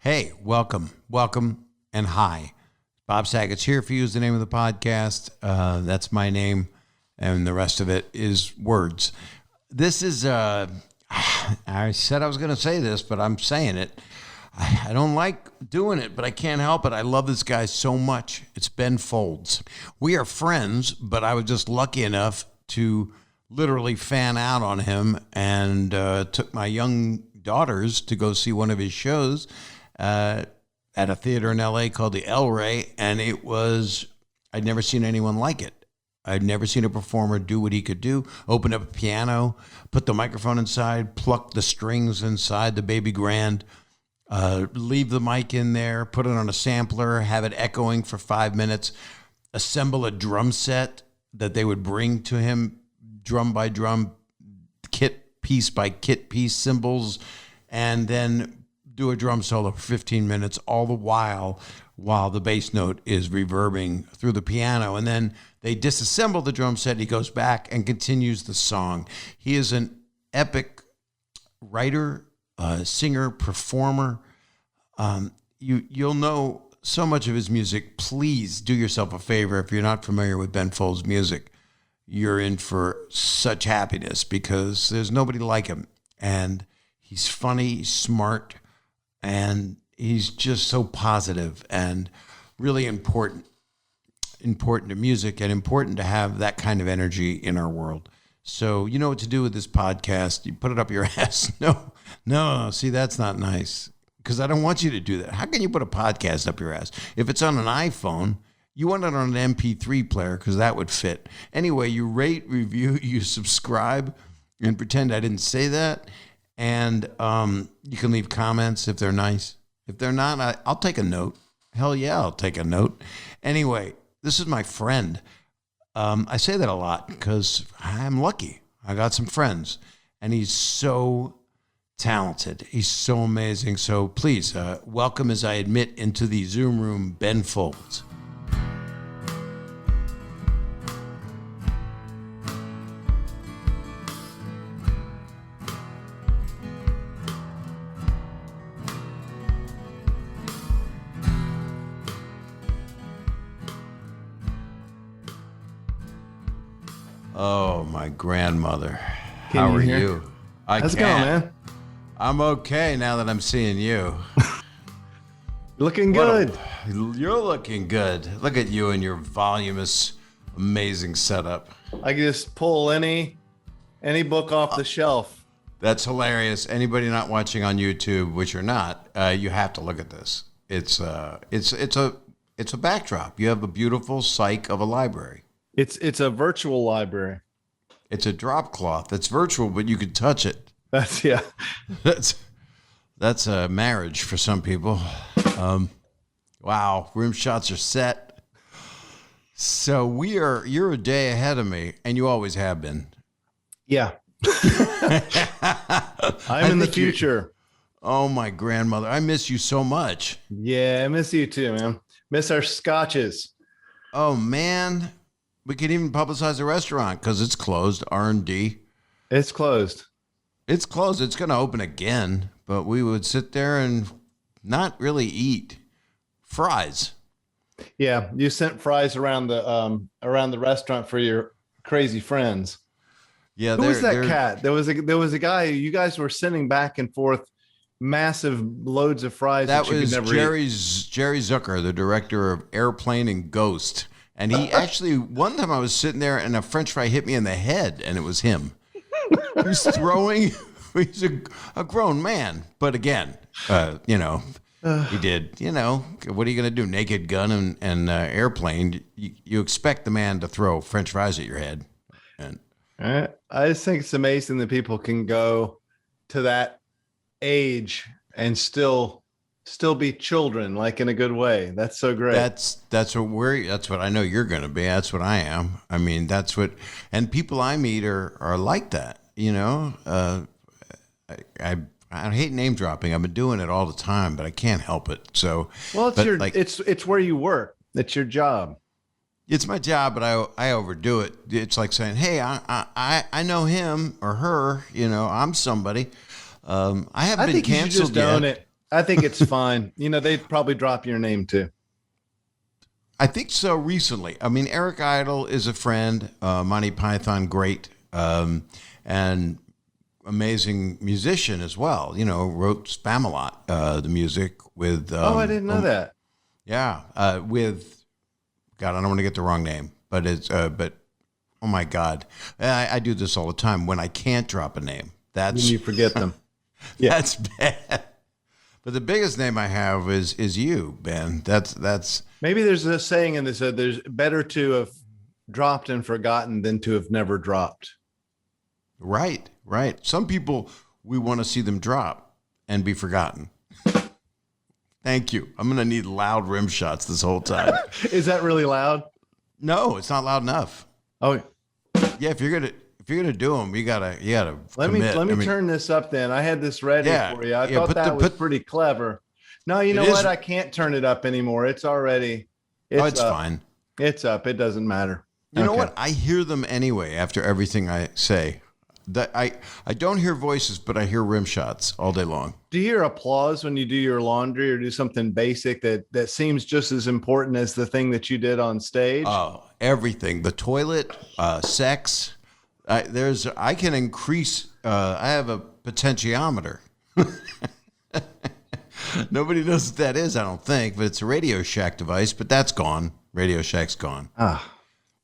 Hey, welcome, and hi. Bob Saget's Here For You is the name of the podcast. That's my name, and the rest of it is words. This is, I said I was going to say this, but I'm saying it. I don't like doing it, but I can't help it. I love this guy so much. It's Ben Folds. We are friends, but I was just lucky enough to literally fan out on him and took my young daughters to go see one of his shows at a theater in LA called the El Rey, and I'd never seen anyone like it. I'd never seen a performer do what he could do, open up a piano, put the microphone inside, pluck the strings inside the baby grand, leave the mic in there, put it on a sampler, have it echoing for 5 minutes, assemble a drum set that they would bring to him, drum by drum, kit piece by kit piece, cymbals, and then do a drum solo for 15 minutes, all the while the bass note is reverbing through the piano. And then they disassemble the drum set. He goes back and continues the song. He is an epic writer, singer, performer. You'll know so much of his music. Please do yourself a favor. If you're not familiar with Ben Folds' music, you're in for such happiness because there's nobody like him. And he's funny, he's smart, and he's just so positive and really important to music and important to have that kind of energy in our world. So you know what to do with this podcast. You put it up your ass. No, see, that's not nice because I don't want you to do that. How can you put a podcast up your ass? If it's on an iPhone, you want it on an MP3 player because that would fit. Anyway, you rate, review, you subscribe, and pretend I didn't say that. And you can leave comments if they're nice. If they're not, I'll take a note. Hell yeah, I'll take a note. Anyway, this is my friend. I say that a lot because I'm lucky. I got some friends. And he's so talented. He's so amazing. So please, welcome as I admit into the Zoom room, Ben Folds. Oh, my grandmother. How are you? How's it going, man? I'm okay now that I'm seeing you. Looking good. You're looking good. Look at you and your voluminous, amazing setup. I can just pull any book off the shelf. That's hilarious. Anybody not watching on YouTube, which you're not, you have to look at this. It's a backdrop. You have a beautiful psych of a library. It's a virtual library. It's a drop cloth. It's virtual, but you can touch it. That's a marriage for some people. Wow, room shots are set. So you're a day ahead of me, and you always have been. Yeah. I'm in the future. Oh, my grandmother. I miss you so much. Yeah, I miss you too, man. Miss our scotches. Oh, man. We could even publicize the restaurant because it's closed, R&D. It's closed. It's closed. It's going to open again, but we would sit there and not really eat fries. Yeah, you sent fries around the restaurant for your crazy friends. Yeah, who was that cat? There was a guy. You guys were sending back and forth massive loads of fries. That was Jerry Zucker, the director of Airplane and Ghost. And he actually, one time I was sitting there and a French fry hit me in the head, and it was him. He was throwing. He's a grown man, but again, he did. What are you going to do? Naked Gun and Airplane. You expect the man to throw French fries at your head. And I just think it's amazing that people can go to that age and still be children, like in a good way. That's so great. That's what I know you're going to be. That's what I am. I mean, and people I meet are like that, I hate name dropping. I've been doing it all the time, but I can't help it. So, well, it's where you work. It's your job. It's my job, but I overdo it. It's like saying, hey, I know him or her, I'm somebody. I haven't been canceled yet. I think it's fine. They'd probably drop your name too. I think so recently. I mean, Eric Idle is a friend, Monty Python, great, and amazing musician as well. Wrote Spamalot, the music with. I didn't know that. Yeah, with, God, I don't want to get the wrong name, but oh my God, I do this all the time when I can't drop a name. That's when you forget them. Yeah, that's bad. But the biggest name I have is you, Ben. That's maybe there's a saying in this: there's better to have dropped and forgotten than to have never dropped. Right. Some people, we want to see them drop and be forgotten. Thank you. I'm gonna need loud rim shots this whole time. Is that really loud? No, it's not loud enough. Oh, yeah. If you're gonna do them, you gotta. Let me turn this up. Then I had this ready for you. I thought that was pretty clever. No, you know what? I can't turn it up anymore. It's already. It's fine. It's up. It doesn't matter. You know what? I hear them anyway after everything I say. That I don't hear voices, but I hear rim shots all day long. Do you hear applause when you do your laundry or do something basic that seems just as important as the thing that you did on stage? Oh, everything. The toilet, sex. I can increase. I have a potentiometer. Nobody knows what that is, I don't think, but it's a Radio Shack device, but that's gone. Radio Shack's gone.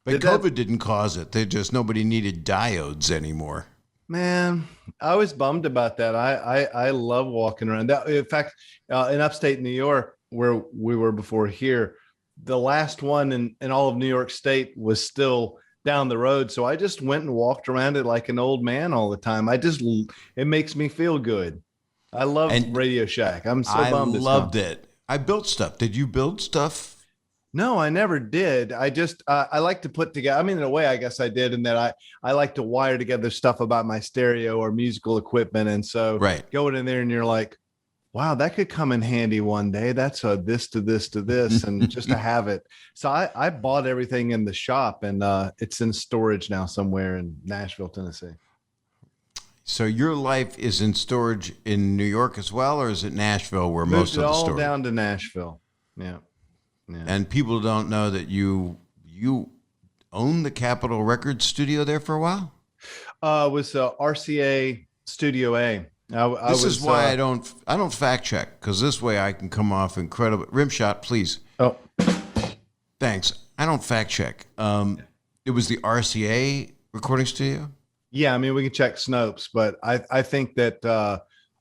But COVID didn't cause it. Nobody needed diodes anymore. Man, I was bummed about that. I love walking around. In fact, in upstate New York, where we were before here, the last one in all of New York State was still down the road. So I just went and walked around it like an old man all the time. It makes me feel good. I love Radio Shack. I'm so bummed. I loved it. I built stuff. Did you build stuff? No, I never did. I just, I like to put together, I mean, in a way, I guess I did, in that I like to wire together stuff about my stereo or musical equipment. And so going in there and you're like, wow, that could come in handy one day. That's a this to this to this, and just to have it. So I bought everything in the shop, and it's in storage now somewhere in Nashville, Tennessee. So your life is in storage in New York as well, or is it Nashville where most of the storage? All down to Nashville. Yeah. Yeah. And people don't know that you own the Capitol Records studio there for a while? It was RCA Studio A. This is why I don't fact check, because this way I can come off incredible. Rim shot, please. Oh, thanks. I don't fact check. It was the RCA recording studio. Yeah, I mean, we can check Snopes, but I think that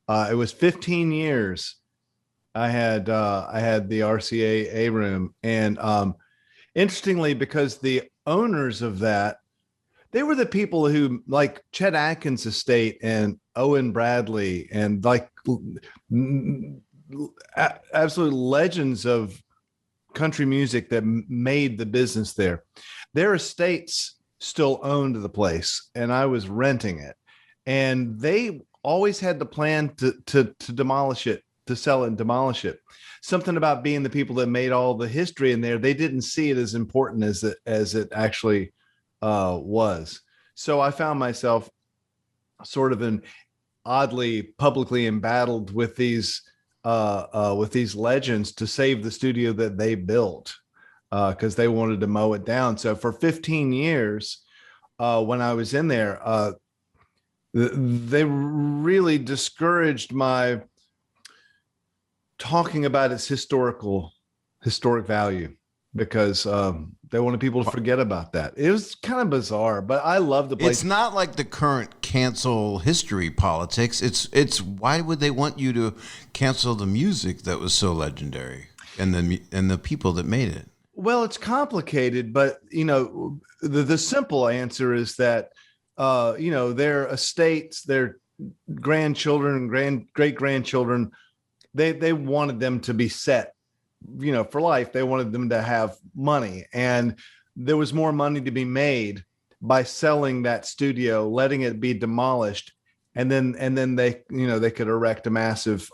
it was 15 years. I had the RCA A room, and interestingly, because the owners of that, they were the people who, like Chet Atkins' estate and Owen Bradley, and like absolute legends of country music that made the business there. Their estates still owned the place, and I was renting it, and they always had the plan to demolish it, to sell it and demolish it. Something about being the people that made all the history in there, they didn't see it as important as it actually was. So I found myself sort of oddly publicly embattled with these legends to save the studio that they built, because they wanted to mow it down. So for 15 years, when I was in there, they really discouraged my talking about its historic value, because they wanted people to forget about that. It was kind of bizarre, but I love the place. It's not like the current cancel history politics. It's why would they want you to cancel the music that was so legendary and the people that made it? Well, it's complicated, but the simple answer is that their estates, their grandchildren, great grandchildren, they wanted them to be set, for life. They wanted them to have money, and there was more money to be made by selling that studio, letting it be demolished, and then they could erect a massive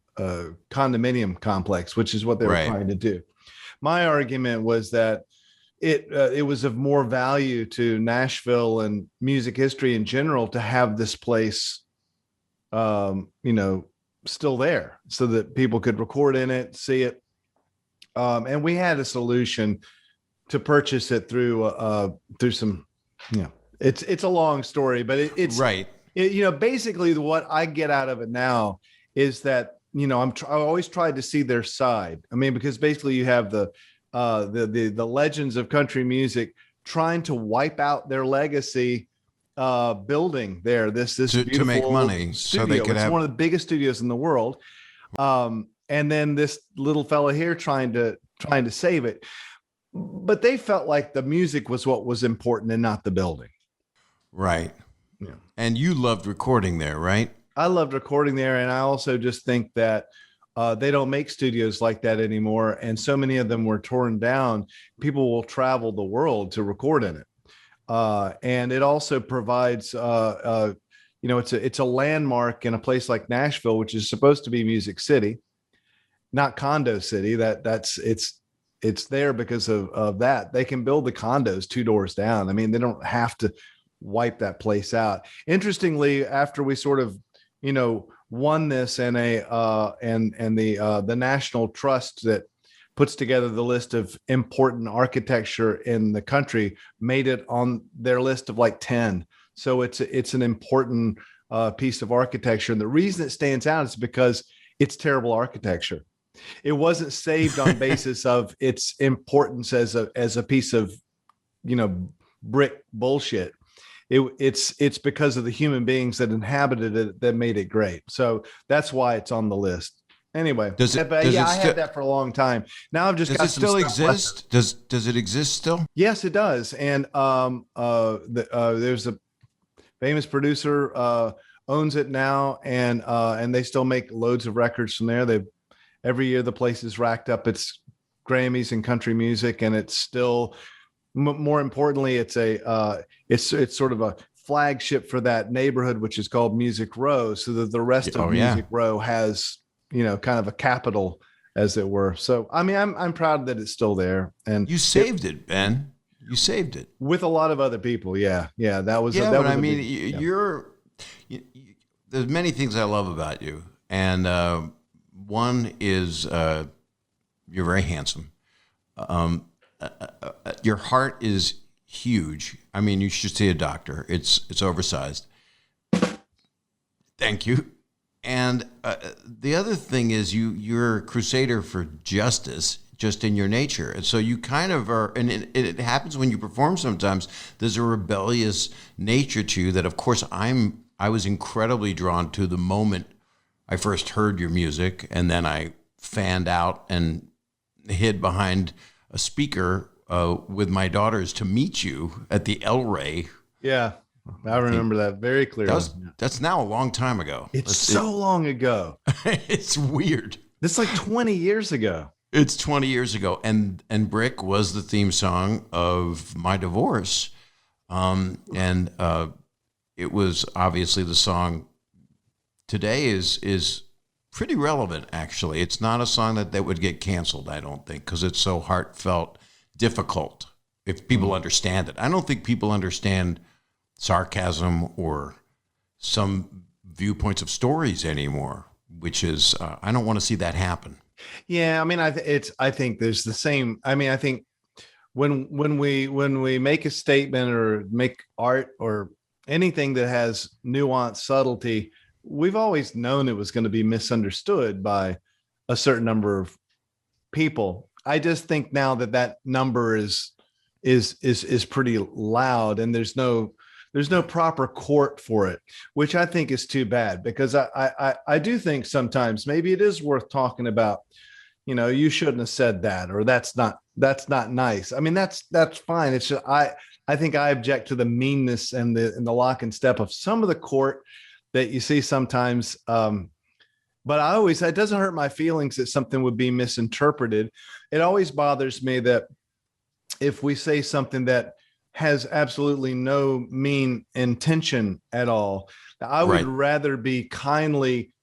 condominium complex, which is what they were trying to do. My argument was that it was of more value to Nashville and music history in general to have this place, still there so that people could record in it, see it. And we had a solution to purchase it through some, it's a long story, but it's right. Basically what I get out of it now is that, I always tried to see their side. I mean, because basically you have the legends of country music trying to wipe out their legacy, building there this to make money studio. So they could it's one of the biggest studios in the world. And then this little fella here trying to save it. But they felt like the music was what was important and not the building. Right. Yeah. And you loved recording there, right? I loved recording there. And I also just think that they don't make studios like that anymore. And so many of them were torn down. People will travel the world to record in it. And it also provides, it's a landmark in a place like Nashville, which is supposed to be Music City, not Condo City. It's there because of that. They can build the condos 2 doors down. I mean, they don't have to wipe that place out. Interestingly, after we sort of, won this and the National Trust that puts together the list of important architecture in the country made it on their list of like 10. So it's an important piece of architecture. And the reason it stands out is because it's terrible architecture. It wasn't saved on basis of its importance as a piece of, brick bullshit. It's because of the human beings that inhabited it that made it great. So that's why it's on the list. Anyway, I had that for a long time. Now I've just got. Does it still exist? Does it exist still? Yes, it does. And there's a famous producer owns it now, and they still make loads of records from there. Every year the place is racked up its Grammys in country music, and it's still more importantly, it's sort of a flagship for that neighborhood, which is called Music Row, so that the rest of Music Row has kind of a capital, as it were. So I mean, I'm proud that it's still there. And you saved it, Ben. You saved it with a lot of other people. Yeah, that was. Yeah, but I mean, there's many things I love about you, and one is you're very handsome. Your heart is huge. I mean, you should see a doctor. It's oversized. Thank you. And the other thing is you're a crusader for justice, just in your nature. And so you kind of are, and it happens when you perform sometimes, there's a rebellious nature to you that, of course, I was incredibly drawn to the moment I first heard your music, and then I fanned out and hid behind a speaker with my daughters to meet you at the El Rey. Yeah, I remember that very clearly. That's now a long time ago. It's so long ago. It's weird. It's like 20 years ago. It's 20 years ago. And Brick was the theme song of my divorce. And it was obviously the song today is pretty relevant, actually. It's not a song that would get canceled, I don't think, because it's so heartfelt, difficult, if people understand it. I don't think people understand sarcasm or some viewpoints of stories anymore, which is, I don't want to see that happen. Yeah, I mean, I think there's the same. I mean, I think when we make a statement or make art or anything that has nuance, subtlety, we've always known it was going to be misunderstood by a certain number of people. I just think now that number is pretty loud, and there's no proper court for it, which I think is too bad, because I do think sometimes maybe it is worth talking about, you shouldn't have said that, or that's not nice. I mean, that's fine. It's just, I think I object to the meanness and the lock and step of some of the court that you see sometimes. But it doesn't hurt my feelings that something would be misinterpreted. It always bothers me that if we say something that has absolutely no mean intention at all, I would rather be kindly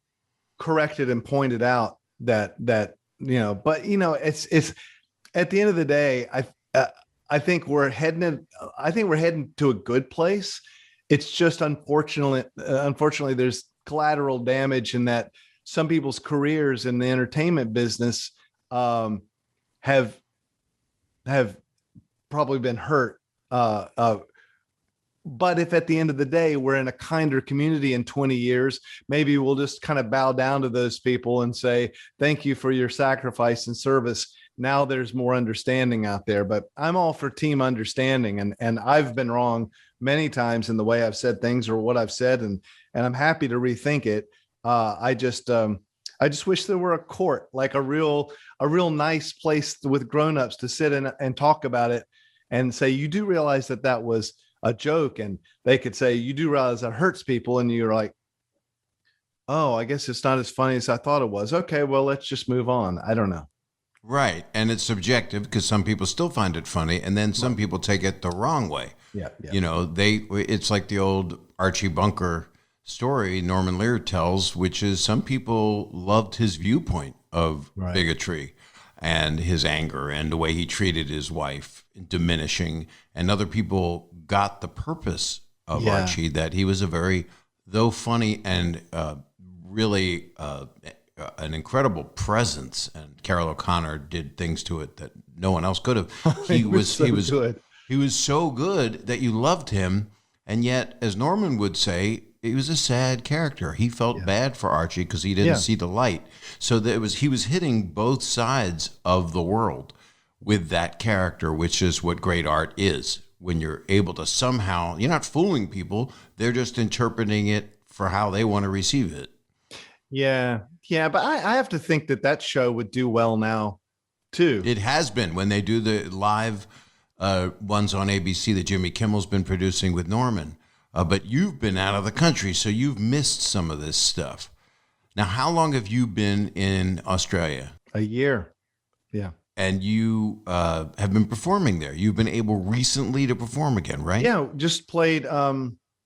corrected and pointed out that but it's at the end of the day, I think we're heading to a good place. It's just unfortunately there's collateral damage in that some people's careers in the entertainment business have probably been hurt. But if at the end of the day, we're in a kinder community in 20 years, maybe we'll just kind of bow down to those people and say, thank you for your sacrifice and service. Now there's more understanding out there, but I'm all for team understanding. And I've been wrong many times in the way I've said things or what I've said. And I'm happy to rethink it. I just wish there were a court, like a real nice place with grownups to sit in and talk about it and say, you do realize that was a joke, and they could say, you do realize that hurts people, and you're like, oh, I guess it's not as funny as I thought it was. Okay, well, let's just move on. I don't know. Right. And it's subjective because some people still find it funny, and then some people take it the wrong way. Yeah. You know, it's like the old Archie Bunker story Norman Lear tells, which is some people loved his viewpoint of bigotry and his anger and the way he treated his wife, diminishing, and other people got the purpose of Archie, that he was a very, though funny and really an incredible presence, and Carol O'Connor did things to it that no one else could have. He was so good that you loved him, and yet, as Norman would say, he was a sad character. He felt bad for Archie because he didn't see the light. So he was hitting both sides of the world with that character, which is what great art is. When you're able to somehow, you're not fooling people, they're just interpreting it for how they want to receive it. Yeah. But I have to think that show would do well now, too. It has been when they do the live ones on ABC that Jimmy Kimmel's been producing with Norman. But you've been out of the country, so you've missed some of this stuff. Now, how long have you been in Australia? A year. Yeah. And you have been performing there. You've been able recently to perform again, right? Yeah, just played the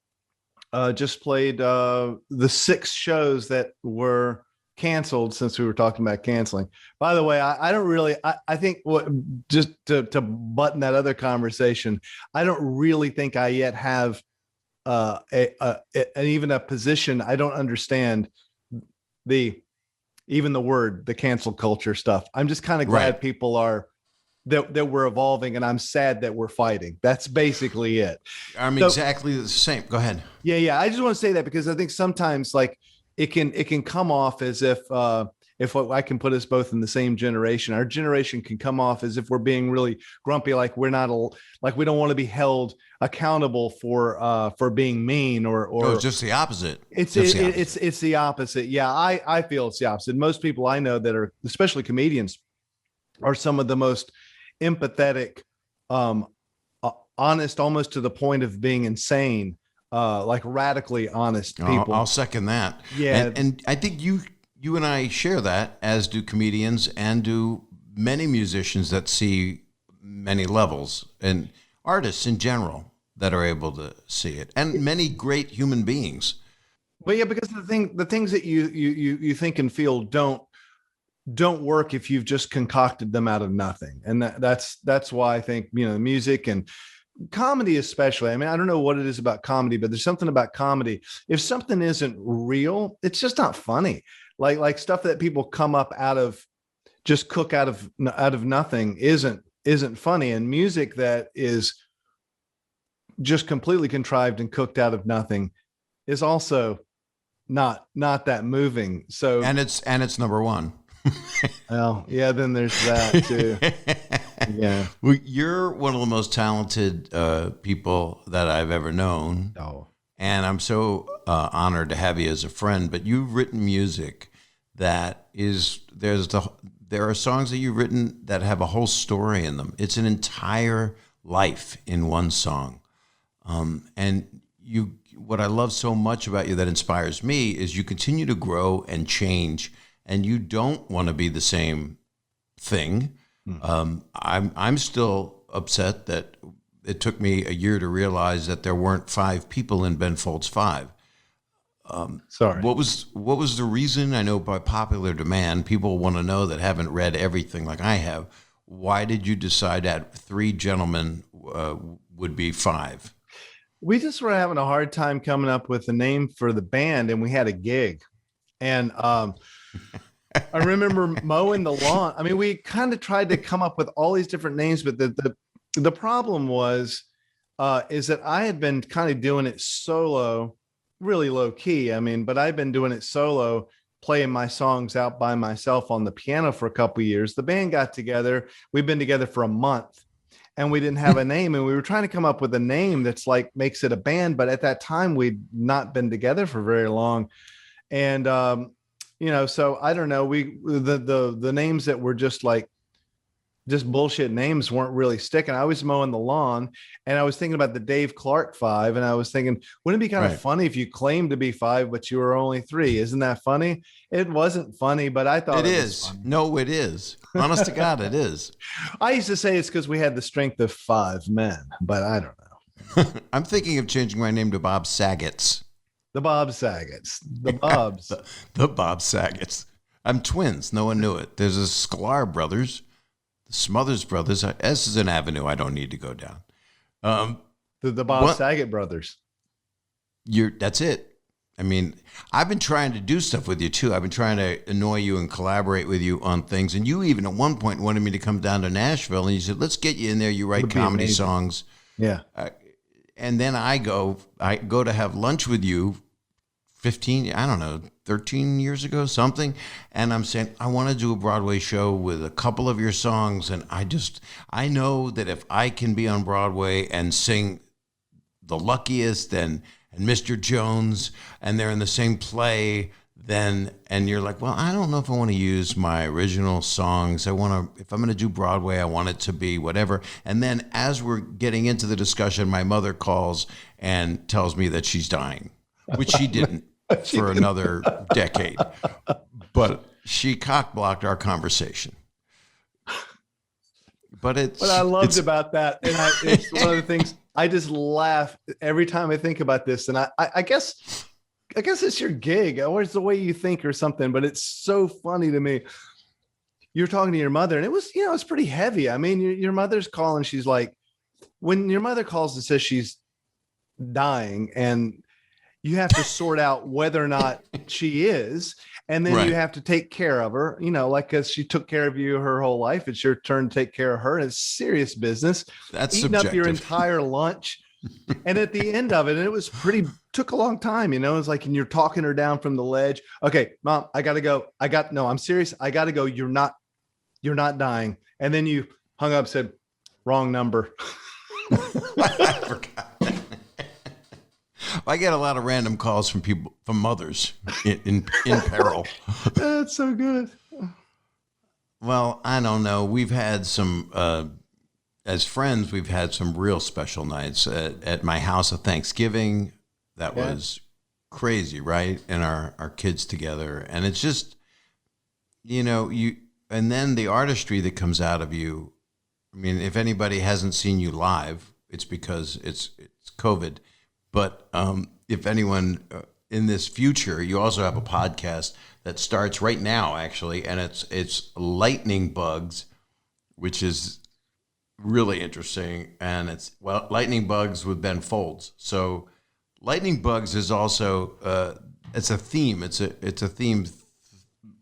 6 shows that were canceled, since we were talking about canceling. By the way, I don't really, I think just to button that other conversation, I don't really think I yet have even a position. I don't understand the word, the cancel culture stuff. I'm just kind of glad people are that we're evolving, and I'm sad that we're fighting. That's basically it. I'm exactly the same. Go ahead. Yeah. I just want to say that because I think sometimes like it can come off as if I can put us both in the same generation, our generation can come off as if we're being really grumpy, like we don't want to be held accountable for being mean or it's just the opposite. It's the opposite. Yeah, I feel it's the opposite. Most people I know that are, especially comedians, are some of the most empathetic, honest, almost to the point of being insane, like radically honest people. I'll second that. Yeah. And I think you and I share that, as do comedians and do many musicians that see many levels, and artists in general that are able to see it, and many great human beings. But yeah, because the things that you think and feel don't work if you've just concocted them out of nothing. And that's why I think, music and comedy especially. I mean, I don't know what it is about comedy, but there's something about comedy. If something isn't real, it's just not funny. Like stuff that people come up cook out of nothing isn't funny. And music that is just completely contrived and cooked out of nothing is also not that moving. So and it's number one. Well, yeah, then there's that too. Yeah. Well, you're one of the most talented people that I've ever known. Oh. And I'm so honored to have you as a friend. But you've written music that there are songs that you've written that have a whole story in them. It's an entire life in one song. And what I love so much about you that inspires me is you continue to grow and change, and you don't want to be the same thing. I'm still upset that it took me a year to realize that there weren't 5 people in Ben Folds 5. Sorry. What was the reason? I know by popular demand, people want to know that haven't read everything like I have. Why did you decide that 3 gentlemen would be 5? We just were having a hard time coming up with a name for the band, and we had a gig. And I remember mowing the lawn. I mean, we kind of tried to come up with all these different names, but the problem was is that I had been kind of doing it solo, really low key. I mean, but I've been doing it solo, playing my songs out by myself on the piano for a couple of years. The band got together. We've been together for a month, and we didn't have a name. And we were trying to come up with a name that's like makes it a band. But at that time, we'd not been together for very long. And so I don't know. The names that were just bullshit names weren't really sticking. I was mowing the lawn, and I was thinking about the Dave Clark Five, and I was thinking, wouldn't it be kind of funny if you claimed to be five, but you were only three? Isn't that funny? It wasn't funny, but I thought it is. Funny. No, it is. Honest to God, it is. I used to say it's because we had the strength of five men, but I don't know. I'm thinking of changing my name to Bob Saget's. The Bob Sagets. The Bobs. the Bob Sagets. I'm twins. No one knew it. There's a Sklar brothers. Smothers Brothers. S is an avenue I don't need to go down. The Bob Saget brothers. That's it. I mean, I've been trying to do stuff with you too. I've been trying to annoy you and collaborate with you on things. And you even at one point wanted me to come down to Nashville, and you said, "Let's get you in there. You write comedy songs." Yeah. And then I go to have lunch with you 13 years ago, something. And I'm saying, I want to do a Broadway show with a couple of your songs. And I know that if I can be on Broadway and sing The Luckiest and Mr. Jones, and they're in the same play, and you're like, well, I don't know if I want to use my original songs. If I'm going to do Broadway, I want it to be whatever. And then as we're getting into the discussion, my mother calls and tells me that she's dying, which she didn't for another decade. But she cock-blocked our conversation. But what I loved about that, and it's one of the things I just laugh every time I think about this. And I guess it's your gig, or it's the way you think or something, but it's so funny to me. You're talking to your mother, and it was, it's pretty heavy. I mean, your mother's calling. She's like, when your mother calls and says she's dying, and you have to sort out whether or not she is, and then you have to take care of her, because she took care of you her whole life. It's your turn to take care of her. And it's serious business. That's eating subjective. Up your entire lunch. And at the end of it, and it was took a long time, it's like, and you're talking her down from the ledge. Okay, Mom, I got to go. I'm serious. I got to go. You're not dying. And then you hung up, said, wrong number. I forgot. I get a lot of random calls from people, from mothers in peril. That's so good. Well, I don't know. We've had some, as friends, we've had some real special nights at my house at Thanksgiving. That was crazy, right? And our kids together. And it's just, and then the artistry that comes out of you. I mean, if anybody hasn't seen you live, it's because it's COVID. But if anyone in this future, you also have a podcast that starts right now, actually, and it's Lightning Bugs, which is really interesting. And it's Lightning Bugs with Ben Folds. So Lightning Bugs is also it's a theme. It's a theme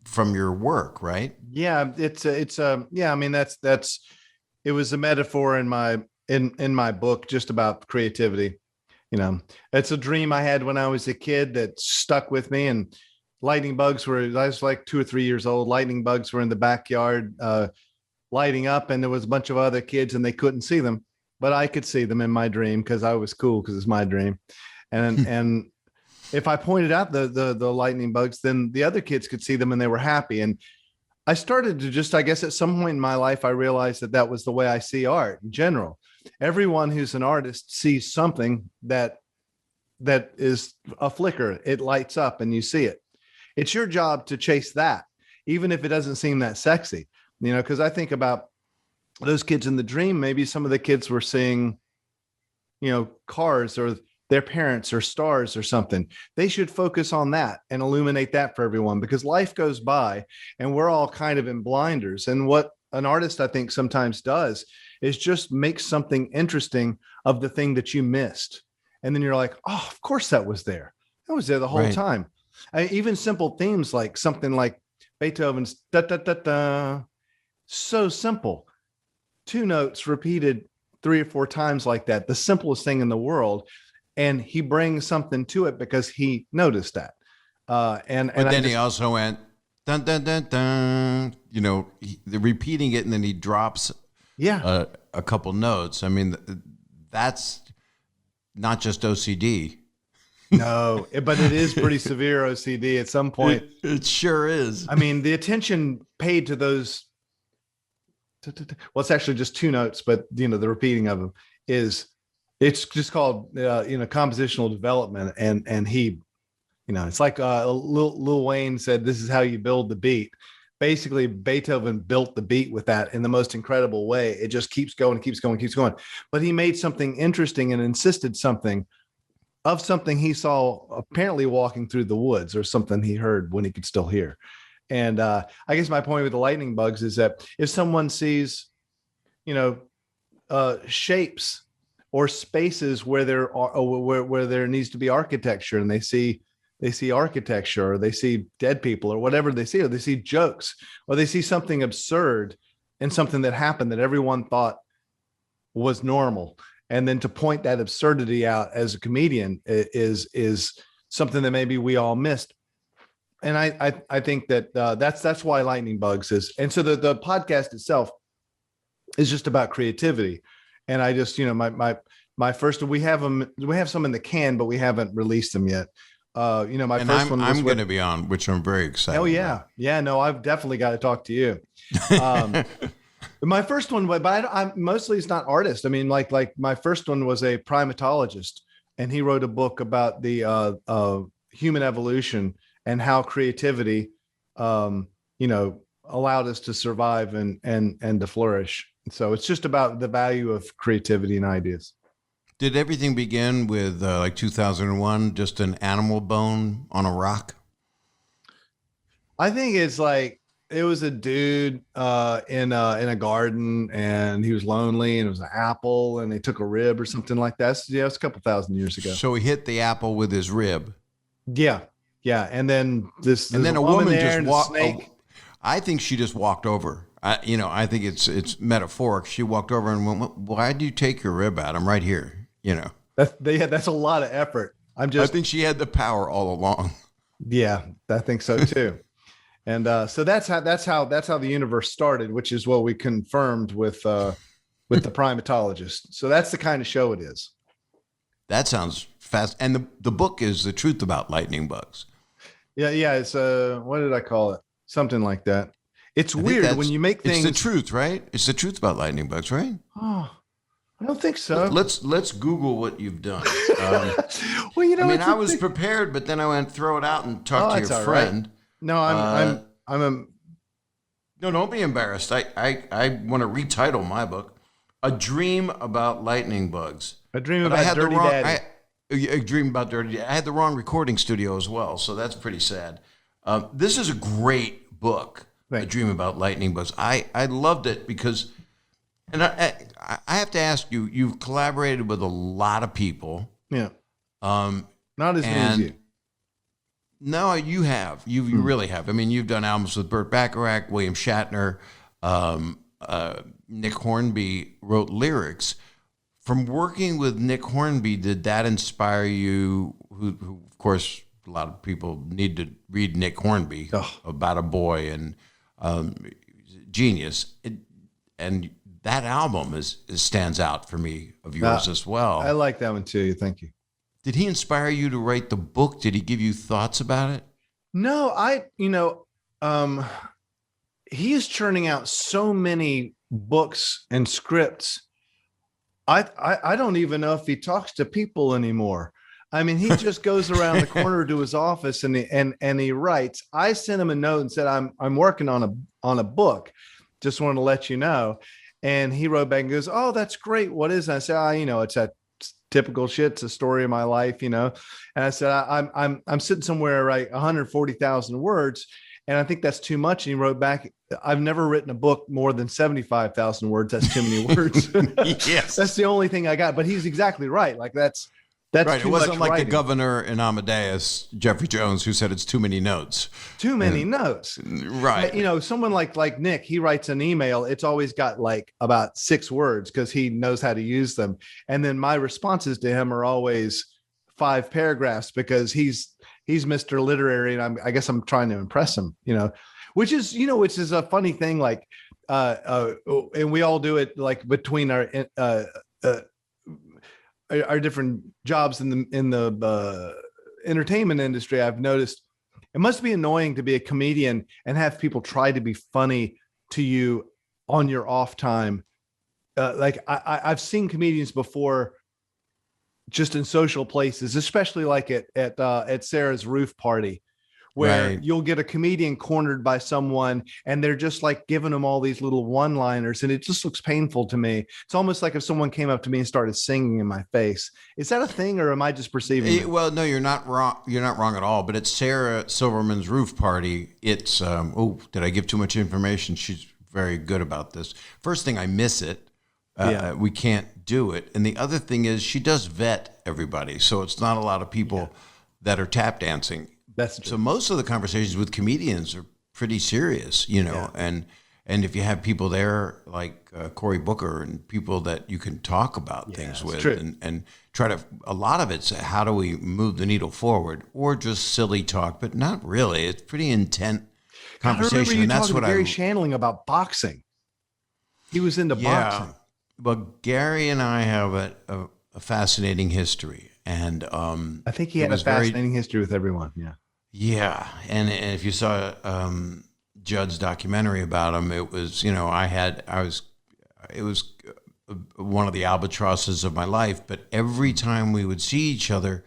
from your work, right? Yeah, I mean, that's it was a metaphor in my book just about creativity. It's a dream I had when I was a kid that stuck with me. And lightning bugs I was like 2 or 3 years old. Lightning bugs were in the backyard lighting up, and there was a bunch of other kids, and they couldn't see them, but I could see them in my dream because I was cool, because it's my dream. And if I pointed out the lightning bugs, then the other kids could see them and they were happy. And I started to I guess at some point in my life, I realized that was the way I see art in general. Everyone who's an artist sees something that is a flicker. It lights up and you see it. It's your job to chase that, even if it doesn't seem that sexy, because I think about those kids in the dream. Maybe some of the kids were seeing, cars or their parents or stars or something. They should focus on that and illuminate that for everyone, because life goes by and we're all kind of in blinders. And what an artist, I think, sometimes does is just make something interesting of the thing that you missed. And then you're like, oh, of course that was there. That was there the whole time. Even simple themes like something like Beethoven's da da da da, so simple. 2 notes repeated 3 or 4 times like that, the simplest thing in the world, and he brings something to it because he noticed that. And then he also went dun dun dun dun. You know, the repeating it, and then he drops a couple notes. I mean, that's not just OCD. No, but it is pretty severe OCD at some point. It sure is. I mean, the attention paid to those, well, it's actually just 2 notes, but the repeating of them it's just called, compositional development. And he, it's like Lil Wayne said, this is how you build the beat. Basically, Beethoven built the beat with that in the most incredible way. It just keeps going, keeps going, keeps going. But he made something interesting and insisted something he saw apparently walking through the woods, or something he heard when he could still hear. And I guess my point with the lightning bugs is that if someone sees, shapes or spaces where there are, where there needs to be architecture, and they see architecture, or they see dead people, or whatever they see, or they see jokes, or they see something absurd and something that happened that everyone thought was normal, and then to point that absurdity out as a comedian is something that maybe we all missed. And I think that that's why lightning bugs is. And so the podcast itself is just about creativity. And I just, my first, we have some in the can, but we haven't released them yet. My first one was I'm going to be on, which I'm very excited. Oh yeah. About. Yeah, no, I've definitely got to talk to you. My first one, but I'm mostly, it's not artist. I mean, like my first one was a primatologist, and he wrote a book about the human evolution and how creativity, allowed us to survive and to flourish. So it's just about the value of creativity and ideas. Did everything begin with like 2001, just an animal bone on a rock? I think it's like, it was a dude in a garden, and he was lonely, and it was an apple, and they took a rib or something like that. So, yeah, it was a couple thousand years ago. So he hit the apple with his rib. Yeah. Yeah. And then a woman just walked. I think she just walked over. I think it's metaphoric. She walked over and went, "Why did you take your rib out? I'm right here." That's a lot of effort. I think she had the power all along. Yeah, I think so too. And so that's how the universe started, which is what we confirmed with the primatologist. So that's the kind of show it is. That sounds fast. And the book is The Truth About Lightning Bugs. Yeah. It's what did I call it? Something like that. It's weird when you make things. It's the truth, right? It's The Truth About Lightning Bugs, right? Oh, I don't think so. Let's Google what you've done. Well, I was prepared, but then I went throw it out and talk to your friend. Right. No, I'm No, don't be embarrassed. I want to retitle my book, A Dream About Lightning Bugs. A Dream About Dirty Daddy. A Dream About Dirty Daddy. I had the wrong recording studio as well, so that's pretty sad. This is a great book, A Dream About Lightning Bugs. I loved it because, and I have to ask you, you've collaborated with a lot of people. Yeah. Not as many as you. No, you have. You really have. I mean, you've done albums with Burt Bacharach, William Shatner, Nick Hornby wrote lyrics. From working with Nick Hornby, did that inspire you? Who of course, a lot of people need to read Nick Hornby about a boy and genius. And that album stands out for me of yours as well. I like that one too. Thank you. Did he inspire you to write the book? Did he give you thoughts about it? No, he is churning out so many books and scripts. I don't even know if he talks to people anymore. I mean, he just goes around the corner to his office and he writes. I sent him a note and said, I'm working on a book. Just wanted to let you know. And he wrote back and goes, "Oh, that's great. What is it?" I said, it's that typical shit. It's a story of my life, And I said, I'm sitting somewhere, right, 140,000 words. And I think that's too much. And he wrote back, "I've never written a book more than 75,000 words. That's too many words." Yes. That's the only thing I got. But he's exactly right. Like that's That's Right. It too much wasn't like the writing. governor in Amadeus, Jeffrey Jones, who said it's too many notes. Too many notes. Right. You know, someone like Nick, he writes an email. It's always got like about 6 words because he knows how to use them. And then my responses to him are always 5 paragraphs because he's Mr. Literary, and I guess I'm trying to impress him. Which is a funny thing. Like, and we all do it like between our different jobs in the entertainment industry. I've noticed it must be annoying to be a comedian and have people try to be funny to you on your off time. Like I've seen comedians before, just in social places, especially like at Sarah's roof party, where Right. you'll get a comedian cornered by someone and they're just like giving them all these little one-liners, and it just looks painful to me. It's almost like if someone came up to me and started singing in my face. Is that a thing, or am I just perceiving it? Well, no, you're not wrong. You're not wrong at all. But it's Sarah Silverman's roof party. It's did I give too much information? She's very good about this. First thing, I miss it. We can't do it. And the other thing is she does vet everybody, so it's not a lot of people that are tap dancing. That's true. So most of the conversations with comedians are pretty serious, and if you have people there like Cory Booker and people that you can talk about things with, and try to, a lot of it's how do we move the needle forward, or just silly talk, but not really. It's pretty intent conversation, and that's what Gary Shandling about boxing. He was into boxing. But Gary and I have a fascinating history, and I think he had a fascinating history with everyone. Yeah. Yeah, and if you saw Judd's documentary about him, it was it was one of the albatrosses of my life. But every time we would see each other,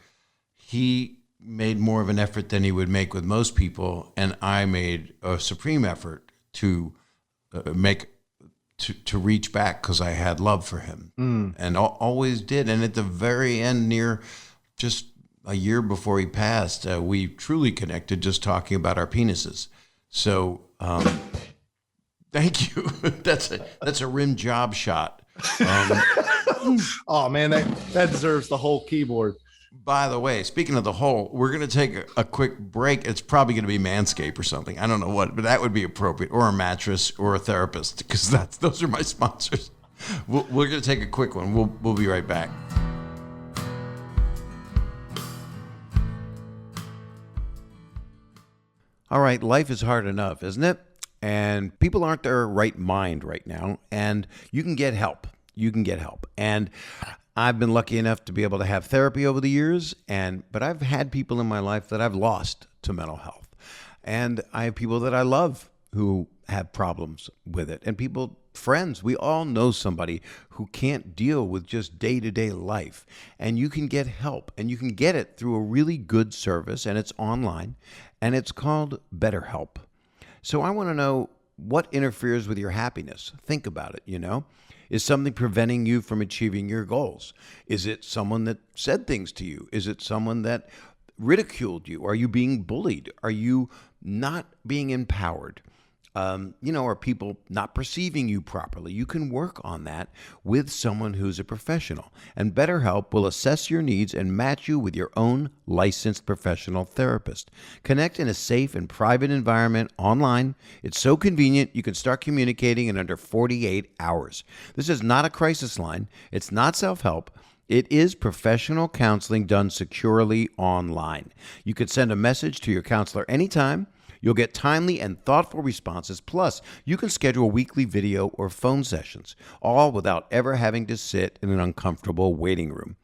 he made more of an effort than he would make with most people, and I made a supreme effort to reach back because I had love for him, and always did. And at the very end, near just a year before he passed, we truly connected just talking about our penises. So, thank you. That's a rim job shot. Oh man, that deserves the whole keyboard. By the way, speaking of the whole, we're going to take a quick break. It's probably going to be Manscaped or something. I don't know what, but that would be appropriate, or a mattress, or a therapist, because those are my sponsors. We're going to take a quick one. We'll be right back. All right, life is hard enough, isn't it? And people aren't their right mind right now, and you can get help. And I've been lucky enough to be able to have therapy over the years, but I've had people in my life that I've lost to mental health. And I have people that I love who have problems with it, and friends. We all know somebody who can't deal with just day-to-day life, and you can get help, and you can get it through a really good service, and it's online, and it's called BetterHelp. So I want to know what interferes with your happiness. Think about it, Is something preventing you from achieving your goals? Is it someone that said things to you? Is it someone that ridiculed you? Are you being bullied? Are you not being empowered? Are people not perceiving you properly? You can work on that with someone who's a professional. And BetterHelp will assess your needs and match you with your own licensed professional therapist. Connect in a safe and private environment online. It's so convenient, you can start communicating in under 48 hours. This is not a crisis line. It's not self-help. It is professional counseling done securely online. You could send a message to your counselor anytime. You'll get timely and thoughtful responses. Plus, you can schedule weekly video or phone sessions, all without ever having to sit in an uncomfortable waiting room.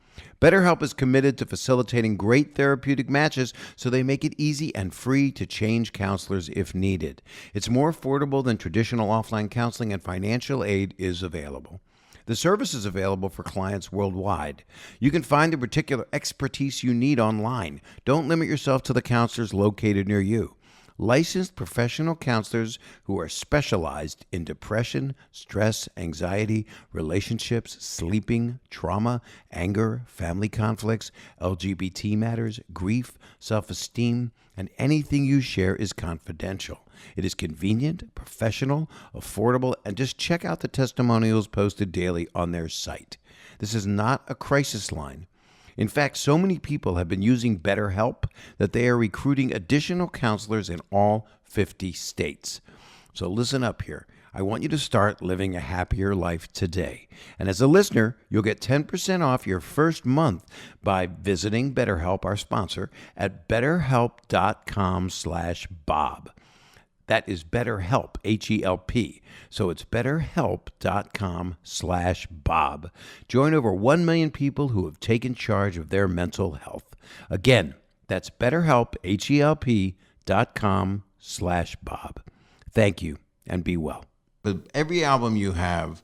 BetterHelp is committed to facilitating great therapeutic matches, so they make it easy and free to change counselors if needed. It's more affordable than traditional offline counseling, and financial aid is available. The service is available for clients worldwide. You can find the particular expertise you need online. Don't limit yourself to the counselors located near you. Licensed professional counselors who are specialized in depression, stress, anxiety, relationships, sleeping, trauma, anger, family conflicts, LGBT matters, grief, self-esteem, and anything you share is confidential. It is convenient, professional, affordable, and just check out the testimonials posted daily on their site. This is not a crisis line. In fact, so many people have been using BetterHelp that they are recruiting additional counselors in all 50 states. So listen up here. I want you to start living a happier life today. And as a listener, you'll get 10% off your first month by visiting BetterHelp, our sponsor, at betterhelp.com/Bob. That is BetterHelp, H-E-L-P. So it's betterhelp.com/Bob. Join over 1 million people who have taken charge of their mental health. Again, that's BetterHelp, HELP.com/Bob. Thank you, and be well. But every album you have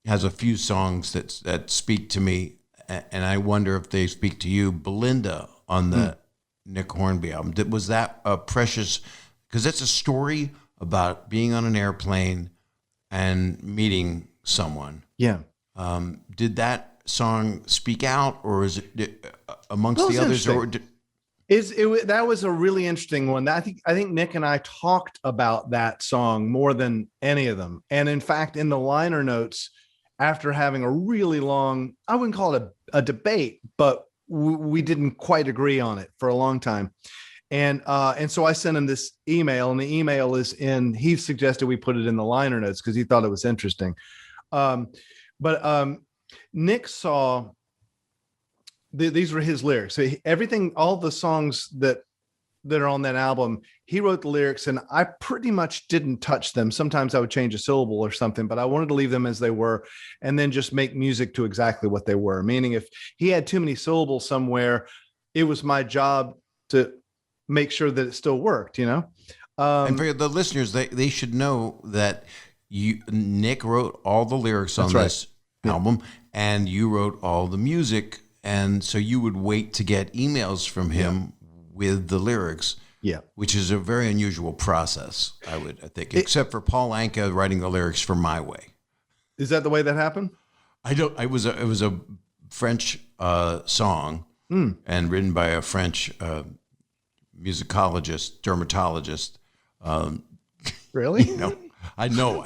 has a few songs that speak to me, and I wonder if they speak to you. Belinda on the Nick Hornby album, was that a precious, because it's a story about being on an airplane and meeting someone. Yeah. Did that song speak out, or is it amongst the others? That was a really interesting one. I think Nick and I talked about that song more than any of them. And in fact, in the liner notes, after having a really long, I wouldn't call it a debate, but we didn't quite agree on it for a long time. And so I sent him this email, and the email he suggested we put it in the liner notes because he thought it was interesting. But Nick saw, these were his lyrics. So all the songs that are on that album, he wrote the lyrics, and I pretty much didn't touch them. Sometimes I would change a syllable or something, but I wanted to leave them as they were and then just make music to exactly what they were. Meaning if he had too many syllables somewhere, it was my job to make sure that it still worked, and for the listeners, they should know that Nick wrote all the lyrics on this album, and you wrote all the music. And so you would wait to get emails from him with the lyrics, which is a very unusual process, I think, except for Paul Anka writing the lyrics for My Way. Is that the way that happened? It was a French song and written by a French musicologist, dermatologist. Really? I don't.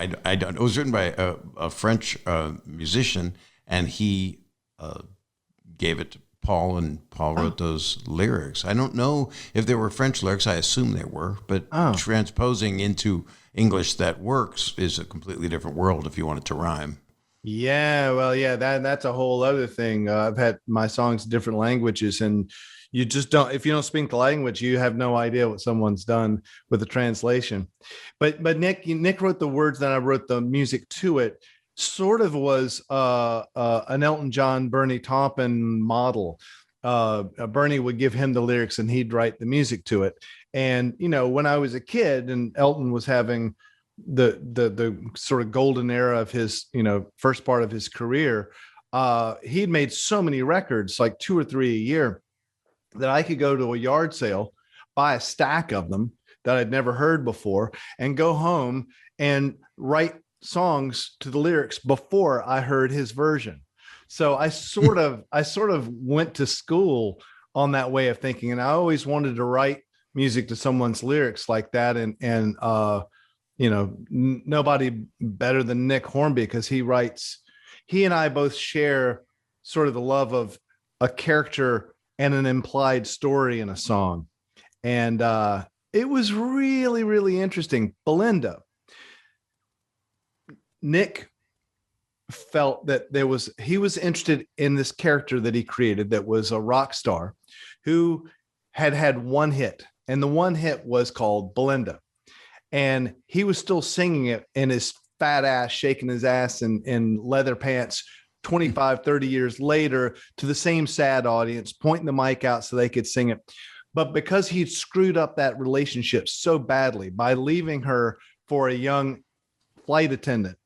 It was written by a French musician, and he gave it to Paul, and Paul wrote those lyrics. I don't know if they were French lyrics. I assume they were, but transposing into English that works is a completely different world if you want it to rhyme. Yeah, well, that's a whole other thing. I've had my songs in different languages, and you just don't, if you don't speak the language, you have no idea what someone's done with the translation. But Nick wrote the words, then I wrote the music to it. Sort of was an Elton John, Bernie Taupin model. Bernie would give him the lyrics and he'd write the music to it. And, when I was a kid and Elton was having the sort of golden era of his, first part of his career, he'd made so many records, like 2 or 3 a year, that I could go to a yard sale, buy a stack of them that I'd never heard before, and go home and write songs to the lyrics before I heard his version. So I sort of went to school on that way of thinking, and I always wanted to write music to someone's lyrics like that. And nobody better than Nick Hornby, because he and I both share sort of the love of a character and an implied story in a song. And it was really, really interesting. Belinda, Nick felt that he was interested in this character that he created that was a rock star who had one hit, and the one hit was called Belinda. And he was still singing it in his fat ass, shaking his ass in leather pants 25, 30 years later to the same sad audience, pointing the mic out so they could sing it. But because he'd screwed up that relationship so badly by leaving her for a young flight attendant,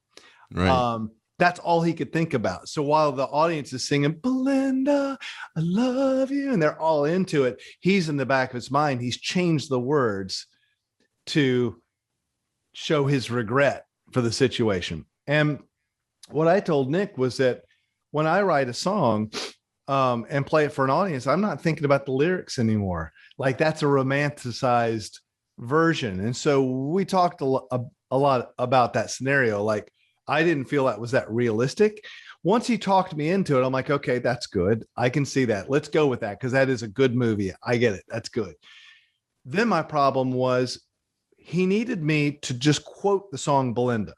right. That's all he could think about. So while the audience is singing, Belinda, I love you, and they're all into it, he's in the back of his mind, he's changed the words to show his regret for the situation. And what I told Nick was that when I write a song and play it for an audience, I'm not thinking about the lyrics anymore. Like, that's a romanticized version. And so we talked a lot about that scenario. Like, I didn't feel that was that realistic. Once he talked me into it, I'm like, okay, that's good. I can see that. Let's go with that because that is a good movie. I get it. That's good. Then my problem was he needed me to just quote the song Belinda.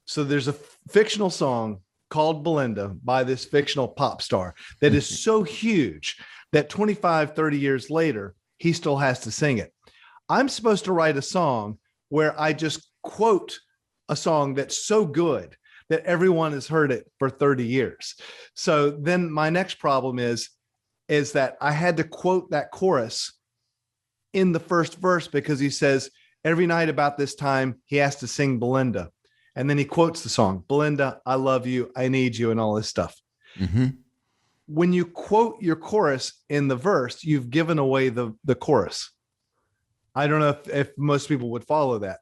So there's a fictional song called Belinda by this fictional pop star that is so huge that 25, 30 years later, he still has to sing it. I'm supposed to write a song where I just quote a song that's so good that everyone has heard it for 30 years. So then my next problem is that I had to quote that chorus in the first verse because he says every night about this time, he has to sing Belinda. And then he quotes the song, Belinda, I love you, I need you, and all this stuff. Mm-hmm. When you quote your chorus in the verse, you've given away the chorus. I don't know if most people would follow that.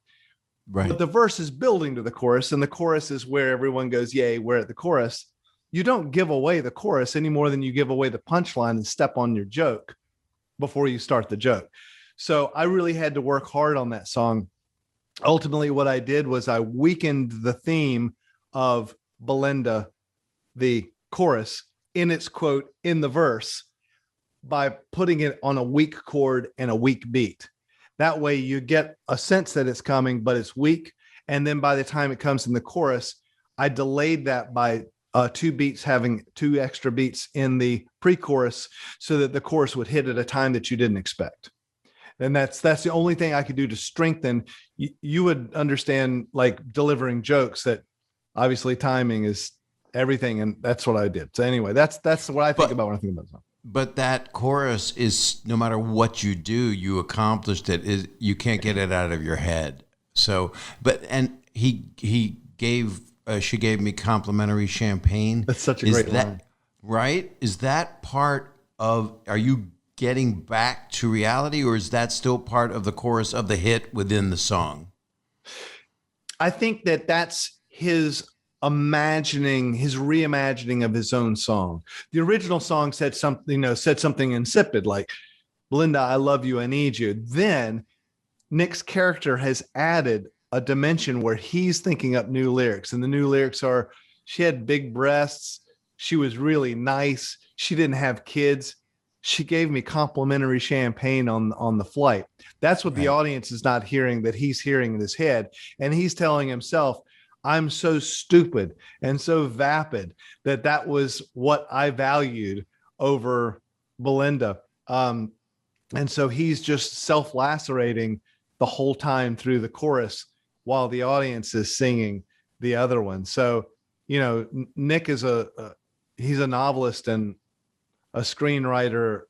Right. But the verse is building to the chorus, and the chorus is where everyone goes, yay, we're at the chorus. You don't give away the chorus any more than you give away the punchline and step on your joke before you start the joke. So I really had to work hard on that song. Ultimately, what I did was I weakened the theme of Belinda, the chorus, in its quote in the verse by putting it on a weak chord and a weak beat. That way you get a sense that it's coming, but it's weak. And then by the time it comes in the chorus, I delayed that by 2 beats, having 2 extra beats in the pre-chorus so that the chorus would hit at a time that you didn't expect. And that's the only thing I could do to strengthen. You would understand, like delivering jokes, that obviously timing is everything. And that's what I did. So anyway, that's what I think about when I think about it. But that chorus is, no matter what you do, you accomplished it. You can't get it out of your head. So, she gave me complimentary champagne. That's such a great line. Right? Is that part of, are you getting back to reality, or is that still part of the chorus of the hit within the song? I think that's his reimagining of his own song. The original song said something insipid like, Belinda, I love you, I need you. Then Nick's character has added a dimension where he's thinking up new lyrics. And the new lyrics are, she had big breasts. She was really nice. She didn't have kids. She gave me complimentary champagne on the flight. That's what the audience is not hearing, that he's hearing in his head. And he's telling himself, I'm so stupid and so vapid that was what I valued over Belinda. And so he's just self-lacerating the whole time through the chorus while the audience is singing the other one. So, Nick is he's a novelist and a screenwriter.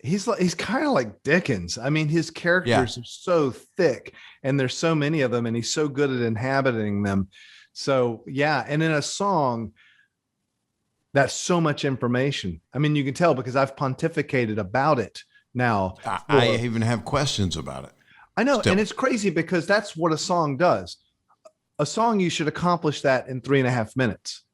He's kind of like Dickens. I mean, his characters are so thick and there's so many of them, and he's so good at inhabiting them. So yeah. And in a song, that's so much information. I mean, you can tell because I've pontificated about it now. I even have questions about it. I know. Still. And it's crazy because that's what a song does. A song, you should accomplish that in 3.5 minutes.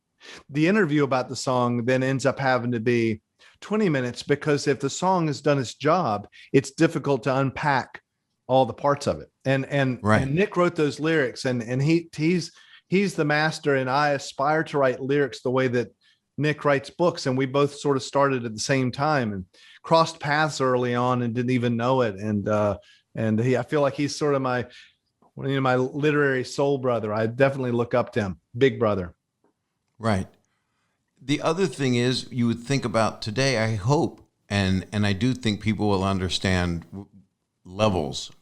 The interview about the song then ends up having to be 20 minutes because if the song has done its job, it's difficult to unpack all the parts of it. And Nick wrote those lyrics, and he's the master, and I aspire to write lyrics the way that Nick writes books. And we both sort of started at the same time and crossed paths early on and didn't even know it. I feel like he's sort of my literary soul brother. I definitely look up to him, big brother. Right. The other thing is, you would think about today, I hope, and I do think people will understand levels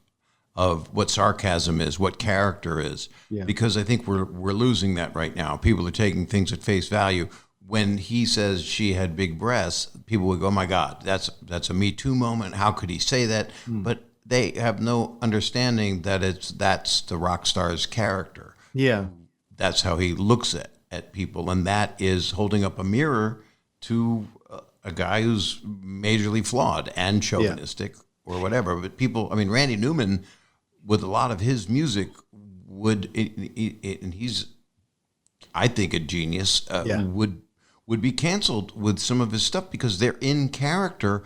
of what sarcasm is, what character is, because I think we're losing that right now. People are taking things at face value. When he says she had big breasts, people would go, "Oh my God, that's a Me Too moment. How could he say that?" But they have no understanding that that's the rock star's character. Yeah, that's how he looks at people, and that is holding up a mirror to a guy who's majorly flawed and chauvinistic or whatever. But people, I mean, Randy Newman, with a lot of his music, and he's, I think, a genius, would be canceled with some of his stuff because they're in character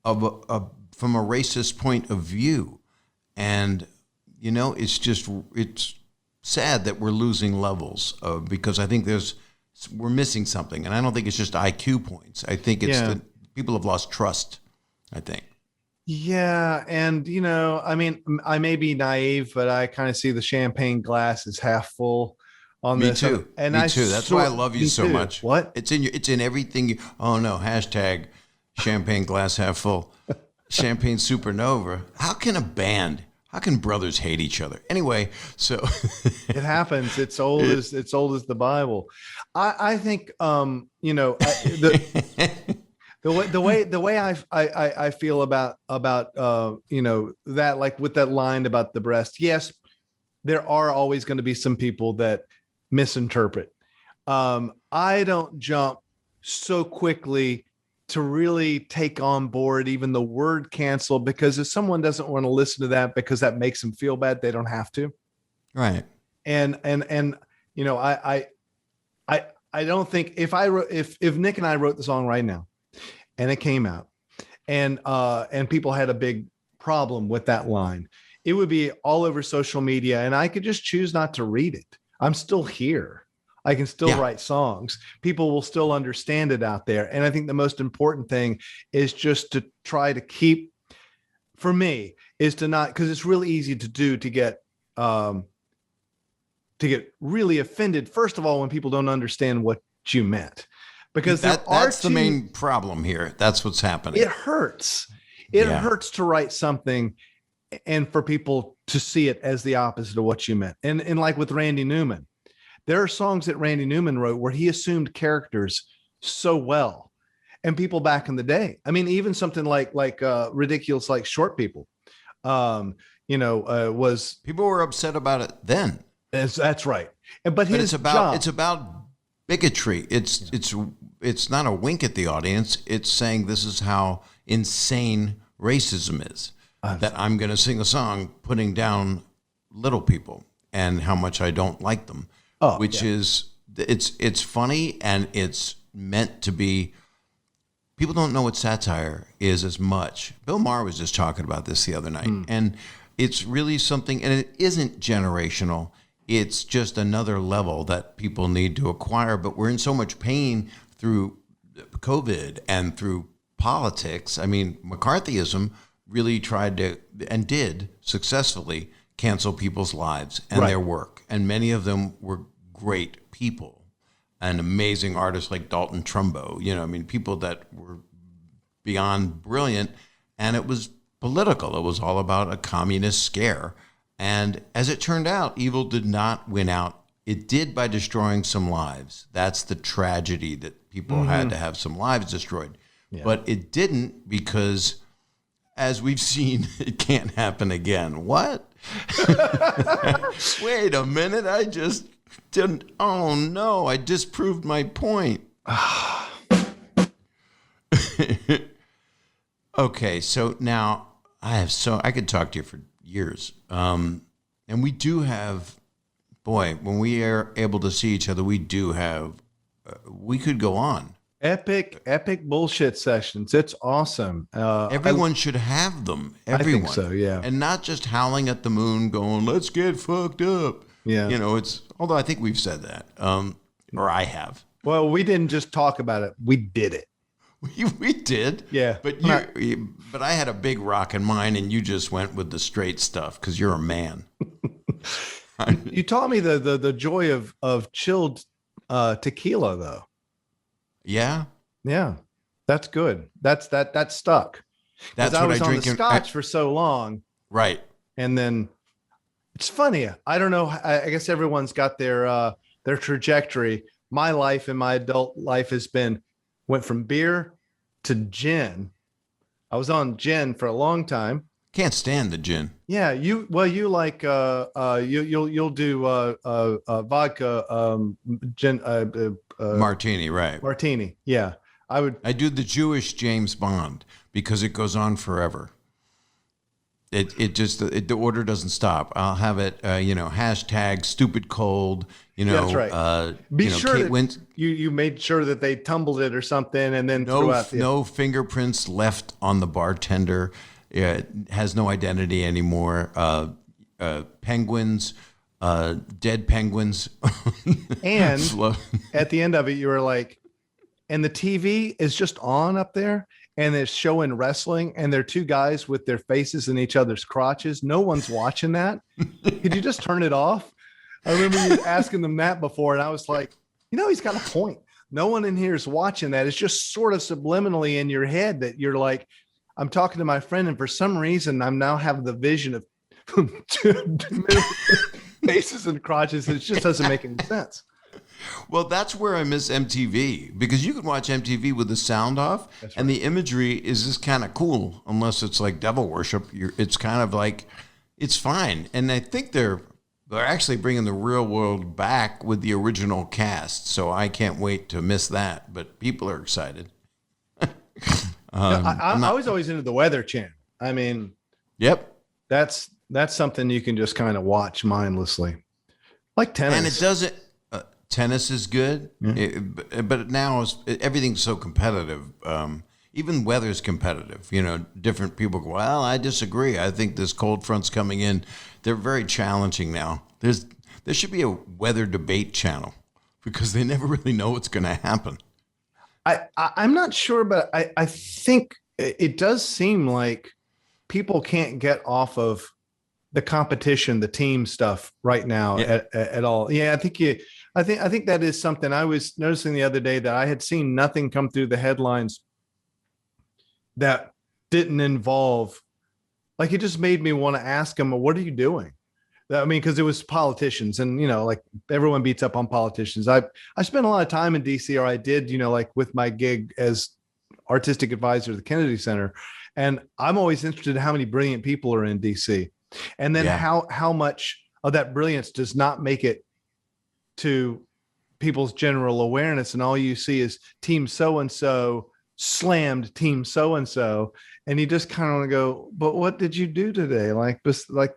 from a racist point of view. And it's sad that we're losing levels because I think we're missing something. And I don't think it's just IQ points. I think it's that people have lost trust, I think. Yeah. And, I mean, I may be naive, but I kind of see the champagne glass as half full on this. Me too. And Me too. That's why I love you so much. What? It's in everything. Oh no. Hashtag champagne glass half full. Champagne supernova. How can brothers hate each other? Anyway, so it happens. It's old as the Bible. I think, the way I feel about that, like with that line about the breast. Yes, there are always going to be some people that misinterpret. I don't jump so quickly to really take on board even the word cancel, because if someone doesn't want to listen to that because that makes them feel bad, they don't have to. Right. And I don't think if Nick and I wrote the song right now and it came out and people had a big problem with that line, it would be all over social media and I could just choose not to read it. I'm still here. I can still write songs. People will still understand it out there. And I think the most important thing is just to try to keep, for me, is to not, because it's really easy to get really offended, first of all, when people don't understand what you meant. Because that's the main problem here. That's what's happening. It hurts. It hurts to write something and for people to see it as the opposite of what you meant. And like with Randy Newman, there are songs that Randy Newman wrote where he assumed characters so well. And people back in the day, I mean, even something like ridiculous, like Short People, was people were upset about it then. That's right. But it's about bigotry. It's not a wink at the audience. It's saying this is how insane racism is. That I'm going to sing a song putting down little people and how much I don't like them. Is it's funny and it's meant to be. People don't know what satire is as much. Bill Maher was just talking about this the other night, and it's really something, and it isn't generational. It's just another level that people need to acquire. But we're in so much pain through COVID and through politics. I mean, McCarthyism really tried to and did successfully cancel people's lives and their work. And many of them were great people and amazing artists like Dalton Trumbo, people that were beyond brilliant. And it was political. It was all about a communist scare. And as it turned out, evil did not win out. It did by destroying some lives. That's the tragedy, that people had to have some lives destroyed. Yeah. But it didn't because, as we've seen, it can't happen again. What? Wait a minute. I just didn't. Oh, no. I disproved my point. Okay. So now I could talk to you for years. And we do have, when we are able to see each other, we could go on. Epic bullshit sessions. It's awesome. Everyone should have them. Everyone. I think so, yeah. And not just howling at the moon going, let's get fucked up. Yeah. Although I think we've said that, or I have. Well, we didn't just talk about it. We did it. We did. Yeah. But I had a big rock in mine and you just went with the straight stuff because you're a man. You taught me the joy of chilled tequila though. Yeah. Yeah. That's good. That stuck. That's what I was on the Scotch for so long. Right. And then it's funny. I don't know. I guess everyone's got their trajectory. My life and my adult life went from beer to gin. I was on gin for a long time. Can't stand the gin. Yeah, you like you'll do vodka gin martini, right? Martini. Yeah. I do the Jewish James Bond because it goes on forever. The order doesn't stop. I'll have it, hashtag stupid cold, That's right. Be sure that you made sure that they tumbled it or something and then no fingerprints left on the bartender. It has no identity anymore. penguins, dead penguins. And Slow. at the end of it, you were like, and the TV is just on up there and they're showing wrestling and there are two guys with their faces in each other's crotches. No one's watching that. Could you just turn it off? I remember you asking them that before. And I was like, he's got a point. No one in here is watching that. It's just sort of subliminally in your head that you're like, I'm talking to my friend. And for some reason, I'm now having the vision of faces and crotches. It just doesn't make any sense. Well, that's where I miss MTV, because you can watch MTV with the sound off, right, and the imagery is just kind of cool, unless it's like devil worship. It's kind of like, it's fine. And I think they're actually bringing the real world back with the original cast, so I can't wait to miss that. But people are excited. I was always into the Weather Channel. I mean, yep, that's something you can just kind of watch mindlessly, like tennis. And it doesn't. Tennis is good, but now everything's so competitive. Even weather's competitive. Different people go, well, I disagree. I think this cold front's coming in. They're very challenging now. There should be a weather debate channel, because they never really know what's going to happen. I'm not sure, but I think it does seem like people can't get off of the competition, the team stuff right now at all. Yeah, I think that is something I was noticing the other day, that I had seen nothing come through the headlines that didn't involve, like, it just made me want to ask them, what are you doing? I mean, because it was politicians, and like, everyone beats up on politicians. I spent a lot of time in DC, or I did, like with my gig as artistic advisor at the Kennedy Center, and I'm always interested in how many brilliant people are in DC, and then how much of that brilliance does not make it to people's general awareness, and all you see is team so-and-so slammed team so-and-so, and you just kind of want to go, but what did you do today? Like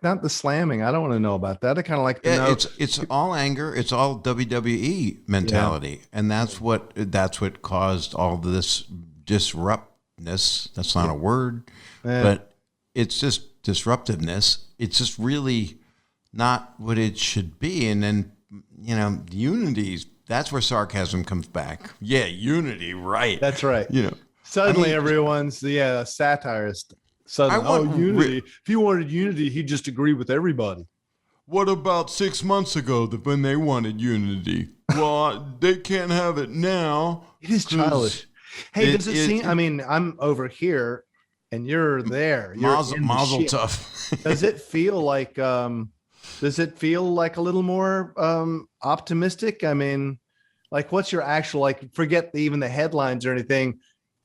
not the slamming. I don't want to know about that. I kind of like to know. It's all anger. It's all WWE mentality, and that's what caused all this disruptness. That's not a word, but it's just disruptiveness. It's just really not what it should be. And then unity, that's where sarcasm comes back. Yeah, unity, right. That's right. Suddenly everyone's a satirist. Suddenly, unity. If he wanted unity, he'd just agree with everybody. What about 6 months ago when they wanted unity? Well, they can't have it now. It is childish. Hey, does it seem, I mean, I'm over here and you're there. Mazel tov. Does it feel like a little more optimistic? I mean, like, what's your actual, forget even the headlines or anything,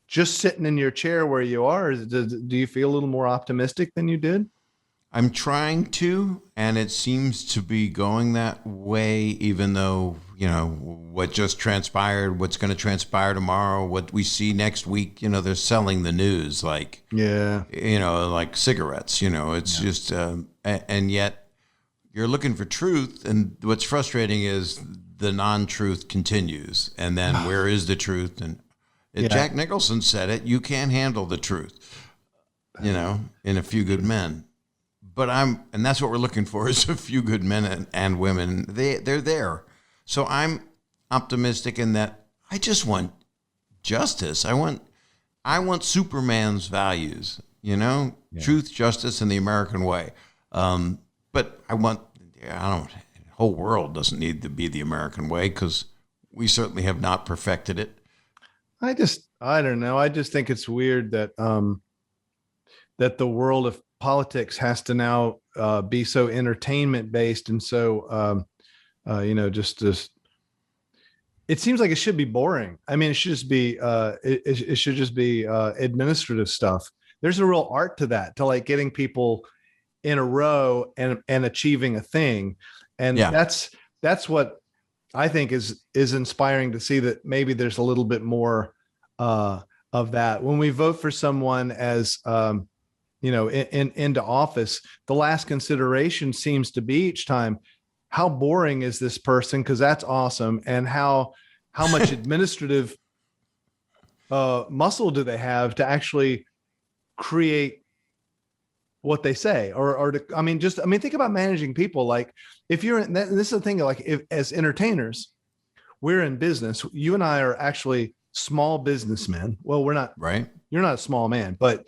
just sitting in your chair where you are, do you feel a little more optimistic than you did? I'm trying to, and it seems to be going that way, even though, what just transpired, what's going to transpire tomorrow, what we see next week, they're selling the news like cigarettes, it's just, and yet you're looking for truth. And what's frustrating is the non-truth continues. And then where is the truth? And Jack Nicholson said it, you can't handle the truth, in A Few Good Men. But and that's what we're looking for, is a few good men and women. They're there. So I'm optimistic in that I just want justice. I want Superman's values, truth, justice, and the American way. But the whole world doesn't need to be the American way, because we certainly have not perfected it. I don't know. I just think it's weird that that the world of politics has to now be so entertainment based, and so just it seems like it should be boring. I mean, it should just be it should just be administrative stuff. There's a real art to that, to like getting people in a row and achieving a thing, and that's what I think is inspiring to see, that maybe there's a little bit more of that when we vote for someone as into office. The last consideration seems to be each time, how boring is this person? Because that's awesome. And how much administrative muscle do they have to actually create what they say, think about managing people. Like if you're in this is the thing, like if as entertainers, we're in business. You and I are actually small businessmen. Well, we're not, right? You're not a small man, but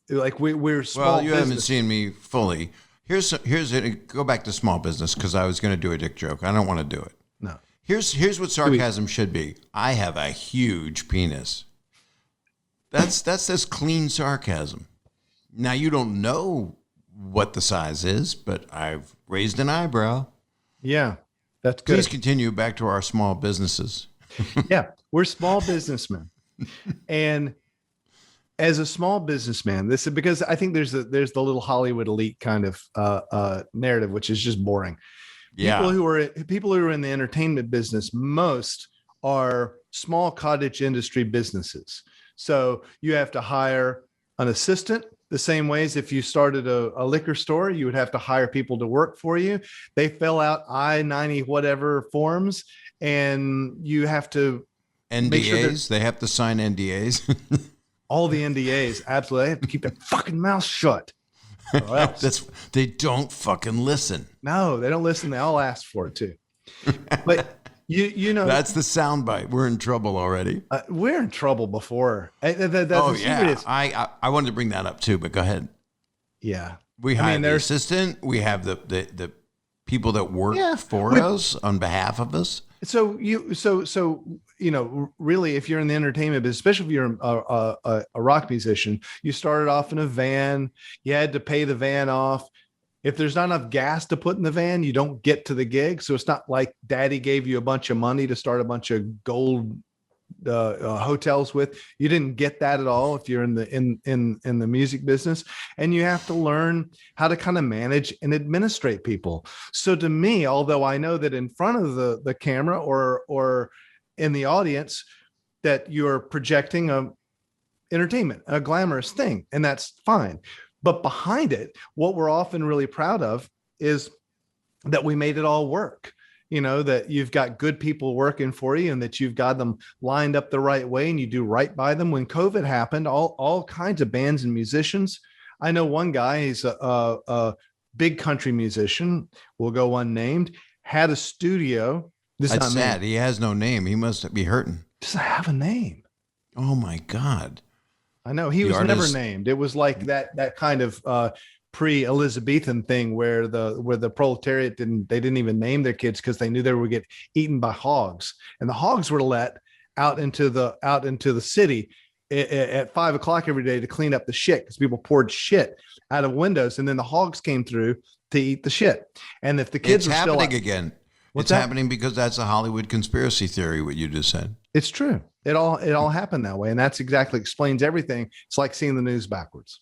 we're small. Well, you haven't seen me fully. Here's it. Go back to small business because I was going to do a dick joke. I don't want to do it. No. Here's what sarcasm should be. I have a huge penis. That's this clean sarcasm. Now you don't know what the size is, but I've raised an eyebrow. Yeah, that's good. Please continue back to our small businesses. Yeah, we're small businessmen, and as a small businessman, this is because I think there's the little Hollywood elite kind of narrative, which is just boring. Yeah. People who are in the entertainment business, most are small cottage industry businesses. So you have to hire an assistant the same way as if you started a liquor store, you would have to hire people to work for you. They fill out I-90 whatever forms, and you have to NDAs. make sure they have to sign NDAs. All the NDAs, absolutely. They have to keep their fucking mouth shut. Or else. They don't fucking listen. No, they don't listen. They all ask for it too. But you know, that's the soundbite. We're in trouble already. We're in trouble before. Yeah. I wanted to bring that up too, but go ahead. Yeah. We have the assistant. We have the people that work for us on behalf of us. So really, if you're in the entertainment business, especially if you're a rock musician, you started off in a van. You had to pay the van off. If there's not enough gas to put in the van, you don't get to the gig. So it's not like daddy gave you a bunch of money to start a bunch of gold hotels with. You didn't get that at all if you're in the music business, and you have to learn how to kind of manage and administrate people. So to me, although I know that in front of the camera or in the audience that you're projecting a entertainment, a glamorous thing, and that's fine. But behind it, what we're often really proud of is that we made it all work. You know, that you've got good people working for you and that you've got them lined up the right way and you do right by them. When COVID happened, all kinds of bands and musicians. I know one guy, he's a big country musician, will go unnamed, had a studio. That's sad. He has no name. He must be hurting. Doesn't have a name. Oh my God. I know. He was never named. It was like that kind of pre-Elizabethan thing where the proletariat didn't even name their kids because they knew they would get eaten by hogs, and the hogs were let out into the city at 5 o'clock every day to clean up the shit because people poured shit out of windows, and then the hogs came through to eat the shit. And if the kids it's are happening still again. It's happening because that's a Hollywood conspiracy theory, what you just said. It's true. It all happened that way. And that's exactly explains everything. It's like seeing the news backwards.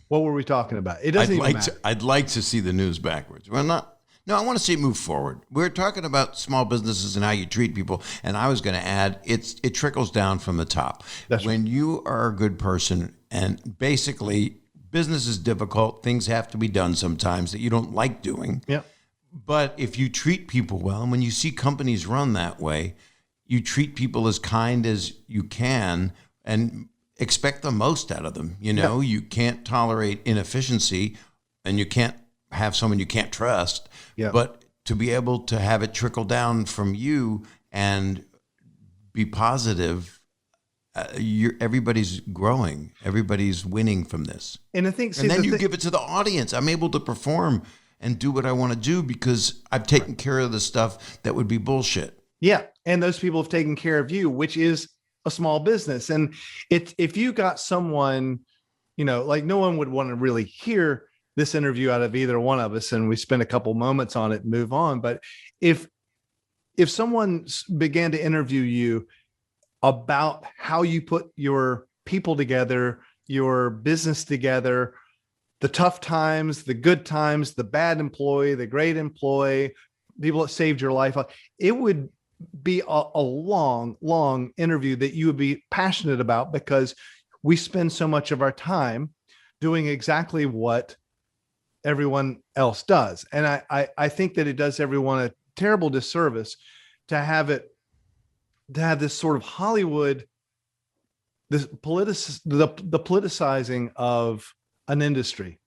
What were we talking about? It doesn't even matter. I'd like to see the news backwards. Well, no, I want to see it move forward. We're talking about small businesses and how you treat people. And I was going to add, it trickles down from the top. That's when you are a good person, and basically business is difficult. Things have to be done sometimes that you don't like doing. Yeah. But if you treat people well, and when you see companies run that way, you treat people as kind as you can and expect the most out of them. You know, You can't tolerate inefficiency, and you can't have someone you can't trust. Yeah. But to be able to have it trickle down from you and be positive, everybody's growing. Everybody's winning from this. And I think, and then you give it to the audience. I'm able to perform and do what I want to do because I've taken care of the stuff that would be bullshit. Yeah. And those people have taken care of you, which is a small business. And if you got someone, like no one would want to really hear this interview out of either one of us, and we spend a couple moments on it and move on. But if someone began to interview you about how you put your people together, your business together, the tough times, the good times, the bad employee, the great employee, people that saved your life, it would be a long, long interview that you would be passionate about, because we spend so much of our time doing exactly what everyone else does. And I think that it does everyone a terrible disservice to have this sort of Hollywood, the politicizing of an industry.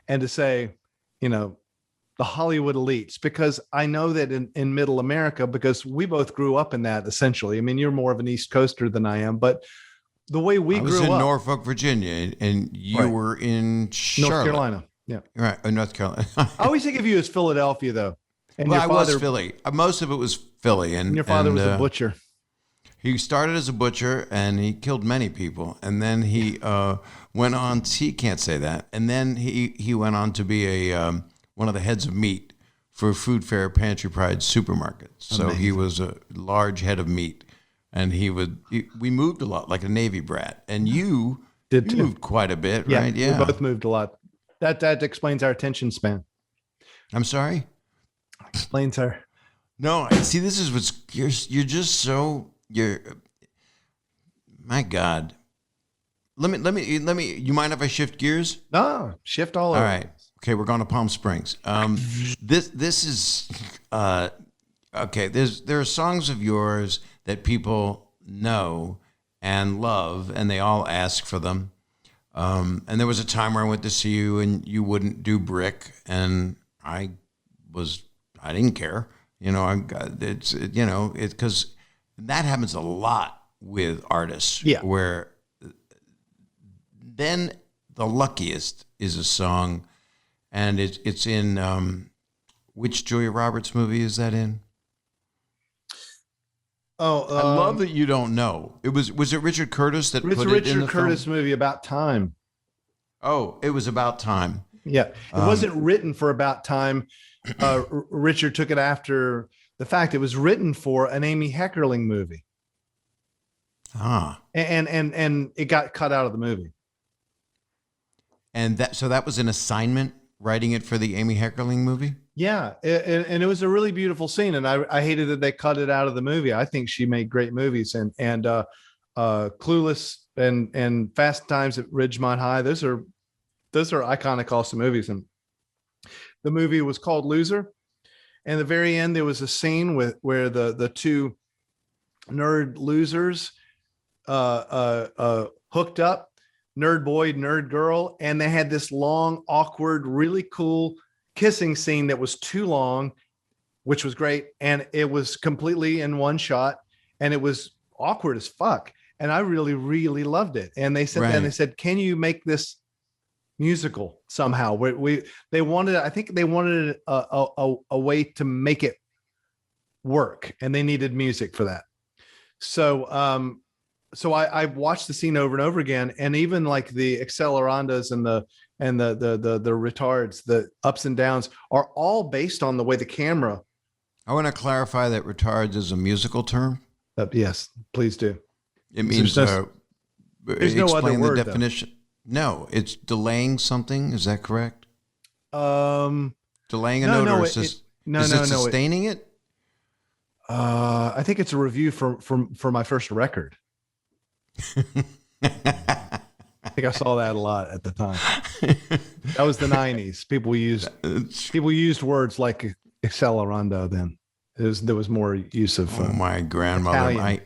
and to say, you know, the Hollywood elites, because I know that in middle America, because we both grew up in that essentially. I mean, you're more of an East Coaster than I am, but the way we grew up. I was in Norfolk, Virginia, and you were in Charlotte. North Carolina. Yeah. Right. North Carolina. I always think of you as Philadelphia, though. And well, I was Philly. Most of it was Philly. And your father was a butcher. He started as a butcher, and he killed many people. And then he went on. He can't say that. And then he went on to be a one of the heads of meat for Food Fair Pantry Pride supermarket. So Amazing. He was a large head of meat, and we moved a lot, like a Navy brat. And you moved quite a bit, right? Yeah, we both moved a lot. That explains our attention span. I'm sorry? Explains our. No, see, this is what's you're just so my God. Let me. You mind if I shift gears? No, shift all over. All right. Okay, we're going to Palm Springs. This is okay. There are songs of yours that people know and love, and they all ask for them. And there was a time where I went to see you, and you wouldn't do Brick, and I didn't care. You know, it's because that happens a lot with artists. Yeah. Where then the Luckiest is a song, and it's in which Julia Roberts movie is that in? Oh, I love that you don't know. Was it Richard Curtis that put it in the Richard Curtis film? Movie About Time. Oh, it was About Time. Yeah, it wasn't written for About Time. Richard took it after the fact. It was written for an Amy Heckerling movie. And it got cut out of the movie. And that was an assignment, writing it for the Amy Heckerling movie? Yeah, and it was a really beautiful scene, and I hated that they cut it out of the movie. I think she made great movies, and Clueless and Fast Times at Ridgemont High. Those are iconic, awesome movies. And the movie was called Loser. And at the very end, there was a scene where the two nerd losers hooked up, nerd boy, nerd girl, and they had this long, awkward, really cool kissing scene that was too long, which was great. And it was completely in one shot, and it was awkward as fuck. And I really, really loved it. And they said, right. They said, can you make this musical somehow? They wanted a way to make it work, and they needed music for that. So I watched the scene over and over again, and even like the accelerandas and the retards, the ups and downs are all based on the way the camera. I want to clarify that retards is a musical term. Yes, please do. It means there's no other word, the definition. Though. No, it's delaying something. Is that correct? Delaying a note, or is it sustaining it? I think it's a review for my first record. I think I saw that a lot at the time. That was the 90s. People used words like accelerando then. There was more use of my grandmother. Italian.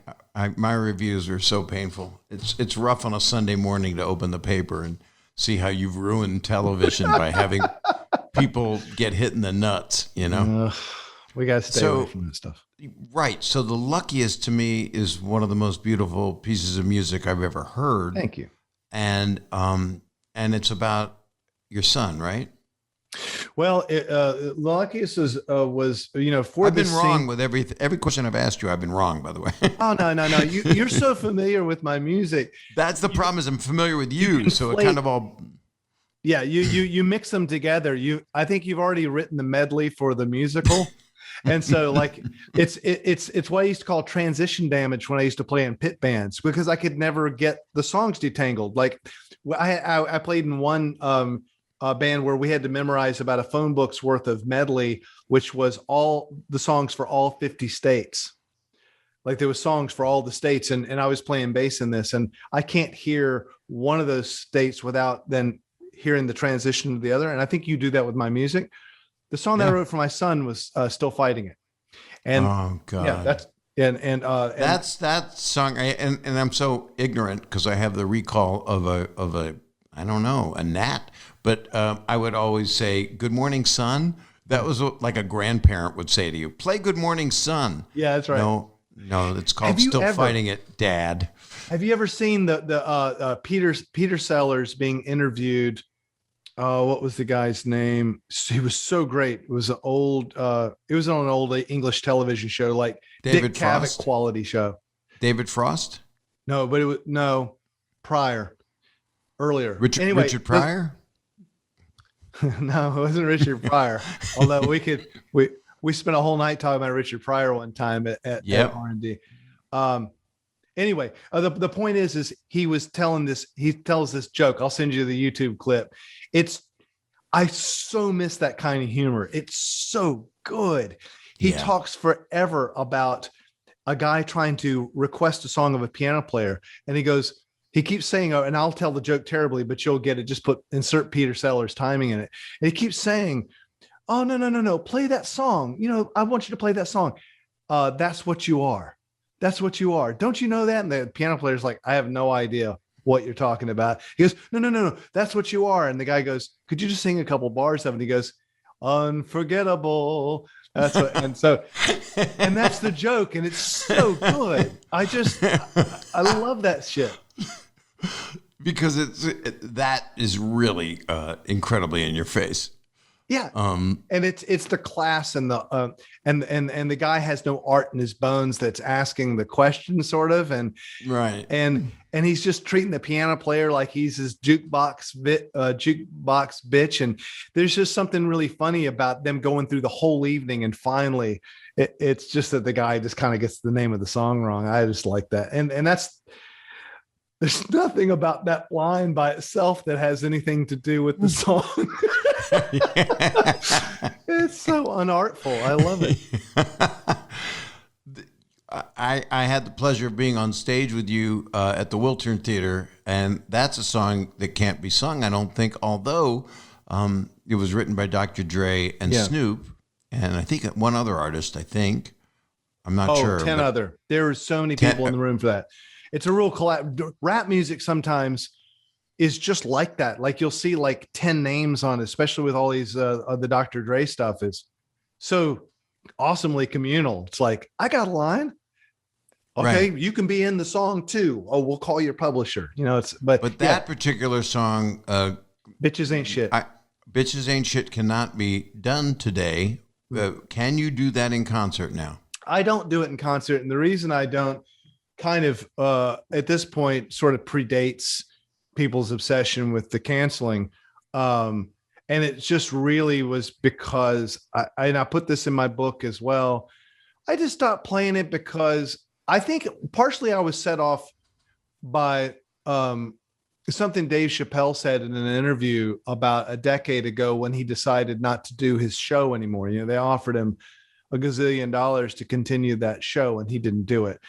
My reviews are so painful. It's rough on a Sunday morning to open the paper and see how you've ruined television by having people get hit in the nuts, you know? We got to stay away from that stuff. Right. So The Luckiest to me is one of the most beautiful pieces of music I've ever heard. Thank you. And it's about your son, right? Well, Luckiest was for I've been wrong with every question I've asked you. I've been wrong, by the way. Oh no! You're so familiar with my music. That's the problem. Is I'm familiar with you, so it kind of all. Yeah, you mix them together. I think you've already written the medley for the musical, and so like it's what I used to call transition damage when I used to play in pit bands, because I could never get the songs detangled. Like I played in one band where we had to memorize about a phone book's worth of medley, which was all the songs for all 50 states. Like there was songs for all the states, and I was playing bass in this, and I can't hear one of those states without then hearing the transition to the other. And I think you do that with my music. The song that I wrote for my son was Still Fighting It. And oh God. Yeah, that's that song. And I'm so ignorant because I have the recall of a I don't know, a gnat But I would always say, "Good morning, son." That was what, like a grandparent would say to you. Play "Good Morning, Son." Yeah, that's right. No, it's called "Still Fighting It, Dad." Have you ever seen the Peter Sellers being interviewed? What was the guy's name? He was so great. It was an old. It was on an old English television show, like David Dick Cavett Frost? quality show. David Frost? No, but it was earlier. Richard Pryor? No, it wasn't Richard Pryor. Although we spent a whole night talking about Richard Pryor one time at R&D. Anyway, the point is he was telling this. He tells this joke. I'll send you the YouTube clip. I so miss that kind of humor. It's so good. He talks forever about a guy trying to request a song of a piano player, and he keeps saying, "Oh," and I'll tell the joke terribly, but you'll get it. Just insert Peter Sellers timing in it. And he keeps saying, "Oh, no, play that song. I want you to play that song. That's what you are. That's what you are. Don't you know that?" And the piano player's like, "I have no idea what you're talking about." He goes, No. That's what you are. And the guy goes, "Could you just sing a couple bars of it?" And he goes, "Unforgettable." That's what, and that's the joke. And it's so good. I love that shit. Because that is really incredibly in your face. Yeah. And it's the class and the and the guy has no art in his bones that's asking the question, sort of, and right. And he's just treating the piano player like he's his jukebox bitch. And there's just something really funny about them going through the whole evening, and finally it's just that the guy just kind of gets the name of the song wrong. I just like that. And there's nothing about that line by itself that has anything to do with the song. It's so unartful. I love it. I had the pleasure of being on stage with you at the Wiltern Theater, and that's a song that can't be sung, I don't think, although it was written by Dr. Dre and Snoop, and I think one other artist, I'm not sure. 10 other. There were so many people in the room for that. It's a real collab. Rap music sometimes is just like that. Like you'll see like 10 names on it, especially with all these the Dr. Dre stuff is so awesomely communal. It's like, I got a line. Okay, right. You can be in the song too. Oh, we'll call your publisher. But that particular song, Bitches Ain't Shit. Bitches Ain't Shit cannot be done today. Can you do that in concert now? I don't do it in concert. And the reason I don't kind of at this point sort of predates people's obsession with the canceling. And it just really was because I put this in my book as well. I just stopped playing it because I think partially I was set off by something Dave Chappelle said in an interview about a decade ago when he decided not to do his show anymore. They offered him $1 gazillion to continue that show, and he didn't do it.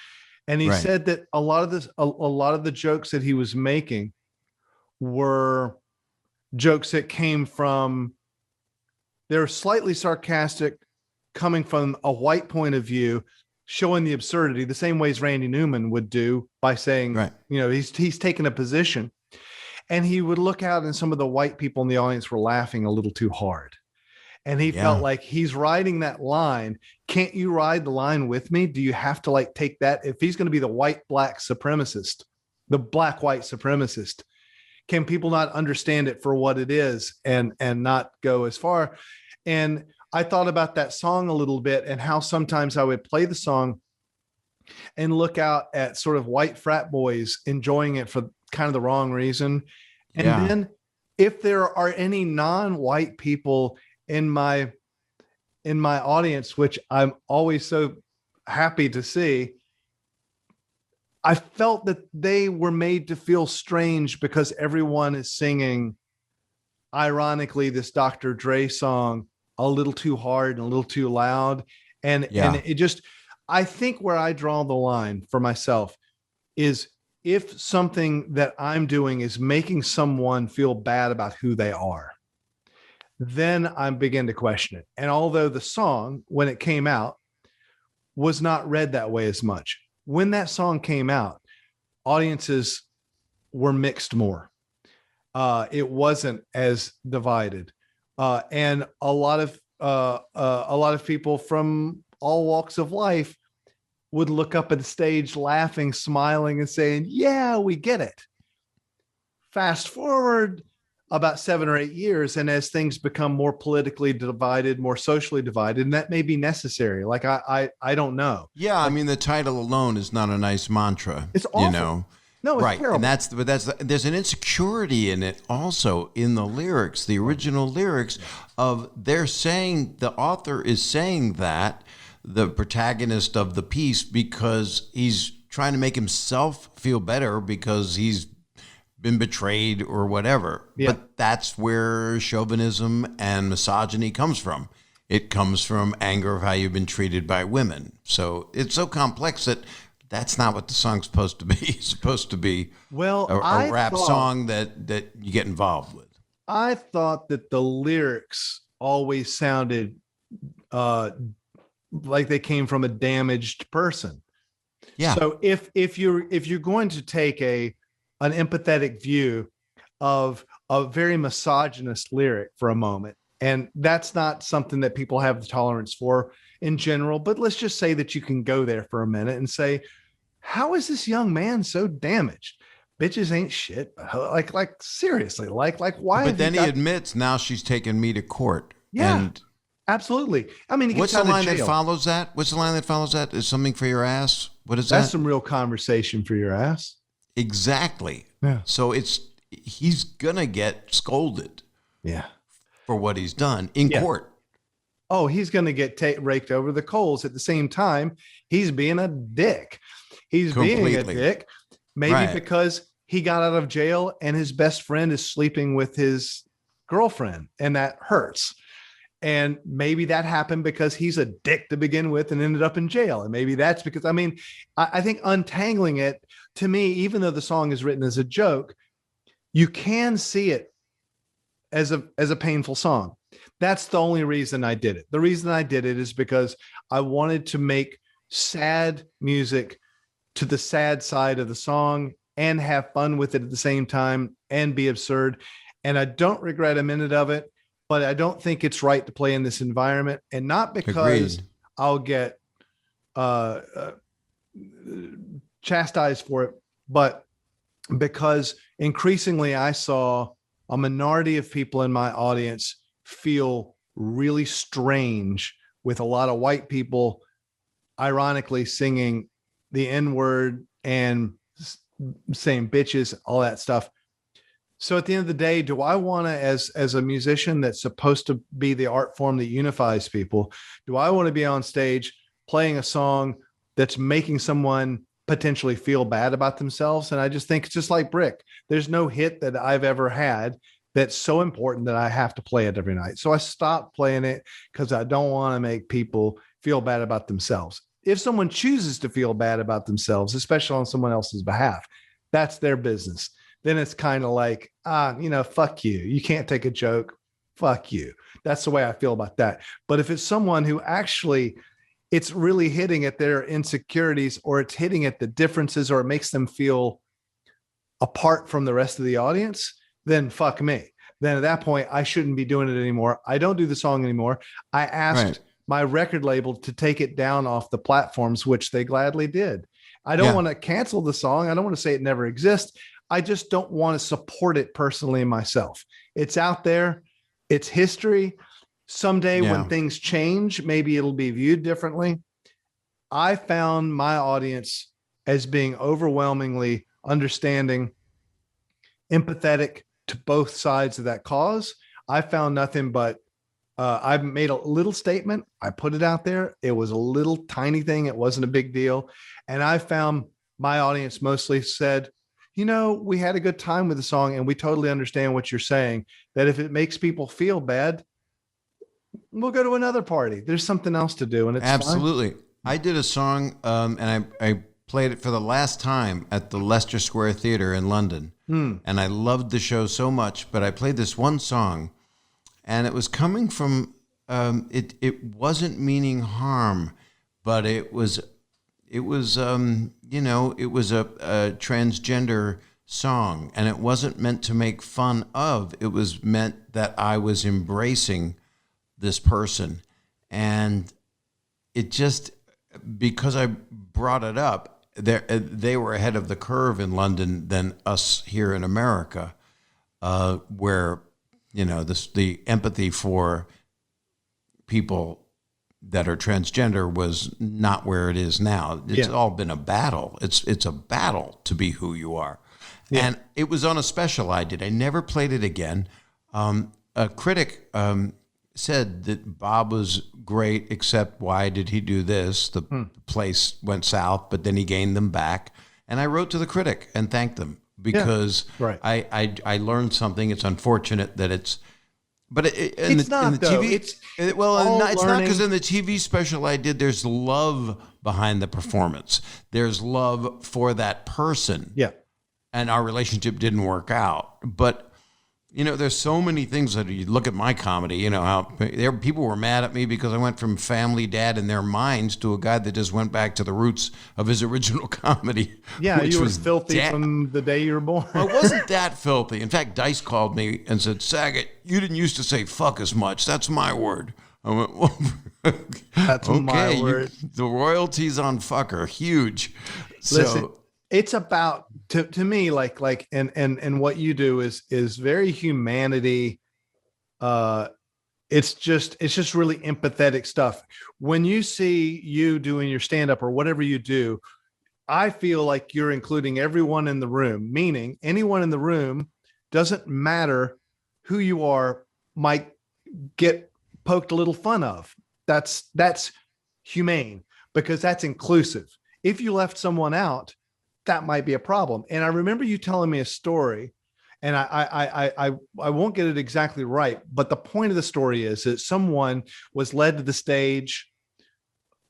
And he said that a lot of the jokes that he was making were jokes that came from, they're slightly sarcastic, coming from a white point of view, showing the absurdity the same ways Randy Newman would do by saying, he's taken a position, and he would look out and some of the white people in the audience were laughing a little too hard. And he felt like he's riding that line. Can't you ride the line with me? Do you have to take that? If he's going to be the white-black supremacist, the black-white supremacist, can people not understand it for what it is and not go as far? And I thought about that song a little bit and how sometimes I would play the song and look out at sort of white frat boys enjoying it for kind of the wrong reason. And then if there are any non-white people in my audience, which I'm always so happy to see, I felt that they were made to feel strange because everyone is singing, ironically, this Dr. Dre song a little too hard and a little too loud. And it just, I think where I draw the line for myself is if something that I'm doing is making someone feel bad about who they are, then I begin to question it. And although the song, when it came out, was not read that way as much, when that song came out, audiences were mixed more. it wasn't as divided, and a lot of people from all walks of life would look up at the stage, laughing, smiling, and saying, "Yeah, we get it." Fast forward about 7 or 8 years, and as things become more politically divided, more socially divided, and that may be necessary. Like I don't know. Yeah, I mean, the title alone is not a nice mantra. It's awful. You know, No, it's right? terrible. And there's an insecurity in it also in the lyrics, the original lyrics of the author is saying that the protagonist of the piece because he's trying to make himself feel better because he's been betrayed or whatever. Yeah. But that's where chauvinism and misogyny comes from. It comes from anger of how you've been treated by women. So it's so complex that that's not what the song's supposed to be. It's supposed to be a rap song that you get involved with. I thought that the lyrics always sounded like they came from a damaged person. Yeah. So if you're going to take an empathetic view of a very misogynist lyric for a moment, and that's not something that people have the tolerance for in general, but let's just say that you can go there for a minute and say, how is this young man so damaged? Bitches ain't shit. Like seriously, like why? But then he admits now she's taking me to court. Yeah. And absolutely. I mean, what's the line that follows that? What's the line that follows that? Is something for your ass? What is that? That's some real conversation for your ass. Exactly. Yeah. So he's gonna get scolded. Yeah. For what he's done in court. Oh, he's gonna get raked over the coals. At the same time, he's being a dick. He's being a dick, maybe because he got out of jail and his best friend is sleeping with his girlfriend, and that hurts. And maybe that happened because he's a dick to begin with and ended up in jail. And maybe that's because, I mean, I think untangling it, to me, even though the song is written as a joke, you can see it as a painful song. That's the only reason I did it. The reason I did it is because I wanted to make sad music to the sad side of the song and have fun with it at the same time and be absurd. And I don't regret a minute of it, but I don't think it's right to play in this environment, and not because I'll get chastised for it, but because increasingly I saw a minority of people in my audience feel really strange with a lot of white people ironically singing the N-word and saying bitches, all that stuff. So at the end of the day, do I want to, as a musician that's supposed to be the art form that unifies people, do I want to be on stage playing a song that's making someone potentially feel bad about themselves? And I just think it's just like Brick. There's no hit that I've ever had that's so important that I have to play it every night. So I stopped playing it because I don't want to make people feel bad about themselves. If someone chooses to feel bad about themselves, especially on someone else's behalf, that's their business. Then it's kind of like, fuck you. You can't take a joke. Fuck you. That's the way I feel about that. But if it's someone who actually, it's really hitting at their insecurities, or it's hitting at the differences, or it makes them feel apart from the rest of the audience, then fuck me. Then at that point, I shouldn't be doing it anymore. I don't do the song anymore. I asked my record label to take it down off the platforms, which they gladly did. I don't want to cancel the song. I don't want to say it never exists. I just don't want to support it personally myself. It's out there. It's history. Someday when things change, maybe it'll be viewed differently. I found my audience as being overwhelmingly understanding, empathetic to both sides of that cause. I found nothing but I've made a little statement. I put it out there. It was a little tiny thing. It wasn't a big deal. And I found my audience mostly said, we had a good time with the song and we totally understand what you're saying, that if it makes people feel bad, we'll go to another party. There's something else to do. And it's absolutely fine. I did a song and I played it for the last time at the Leicester Square Theatre in London. And I loved the show so much, but I played this one song and it was coming from, it wasn't meaning harm, but it was a transgender song, and it wasn't meant to make fun of. It was meant that I was embracing this person. And it just, because I brought it up, they were ahead of the curve in London than us here in America, where, the empathy for people that are transgender was not where it is now. It's all been a battle. It's a battle to be who you are. Yeah. And it was on a special I did. I never played it again. A critic said that Bob was great, except why did he do this? The place went south, but then he gained them back. And I wrote to the critic and thanked them because I learned something. It's unfortunate that it's, but it's not TV. It's not, because in the TV special I did, there's love behind the performance. There's love for that person. Yeah. And our relationship didn't work out. But, there's so many things that you look at my comedy, how people were mad at me because I went from Family Dad in their minds to a guy that just went back to the roots of his original comedy. Yeah, you were filthy from the day you were born. I wasn't that filthy. In fact, Dice called me and said, Saget, you didn't used to say fuck as much. That's my word. I went, well, that's okay, my word. The royalties on fuck are huge. Listen, it's about, to me, like and what you do is very humanity. It's just really empathetic stuff. When you see you doing your stand-up or whatever you do, I feel like you're including everyone in the room, meaning anyone in the room, doesn't matter who you are, might get poked a little fun of. That's humane, because that's inclusive. If you left someone out, that might be a problem. And I remember you telling me a story, and I won't get it exactly right, but the point of the story is that someone was led to the stage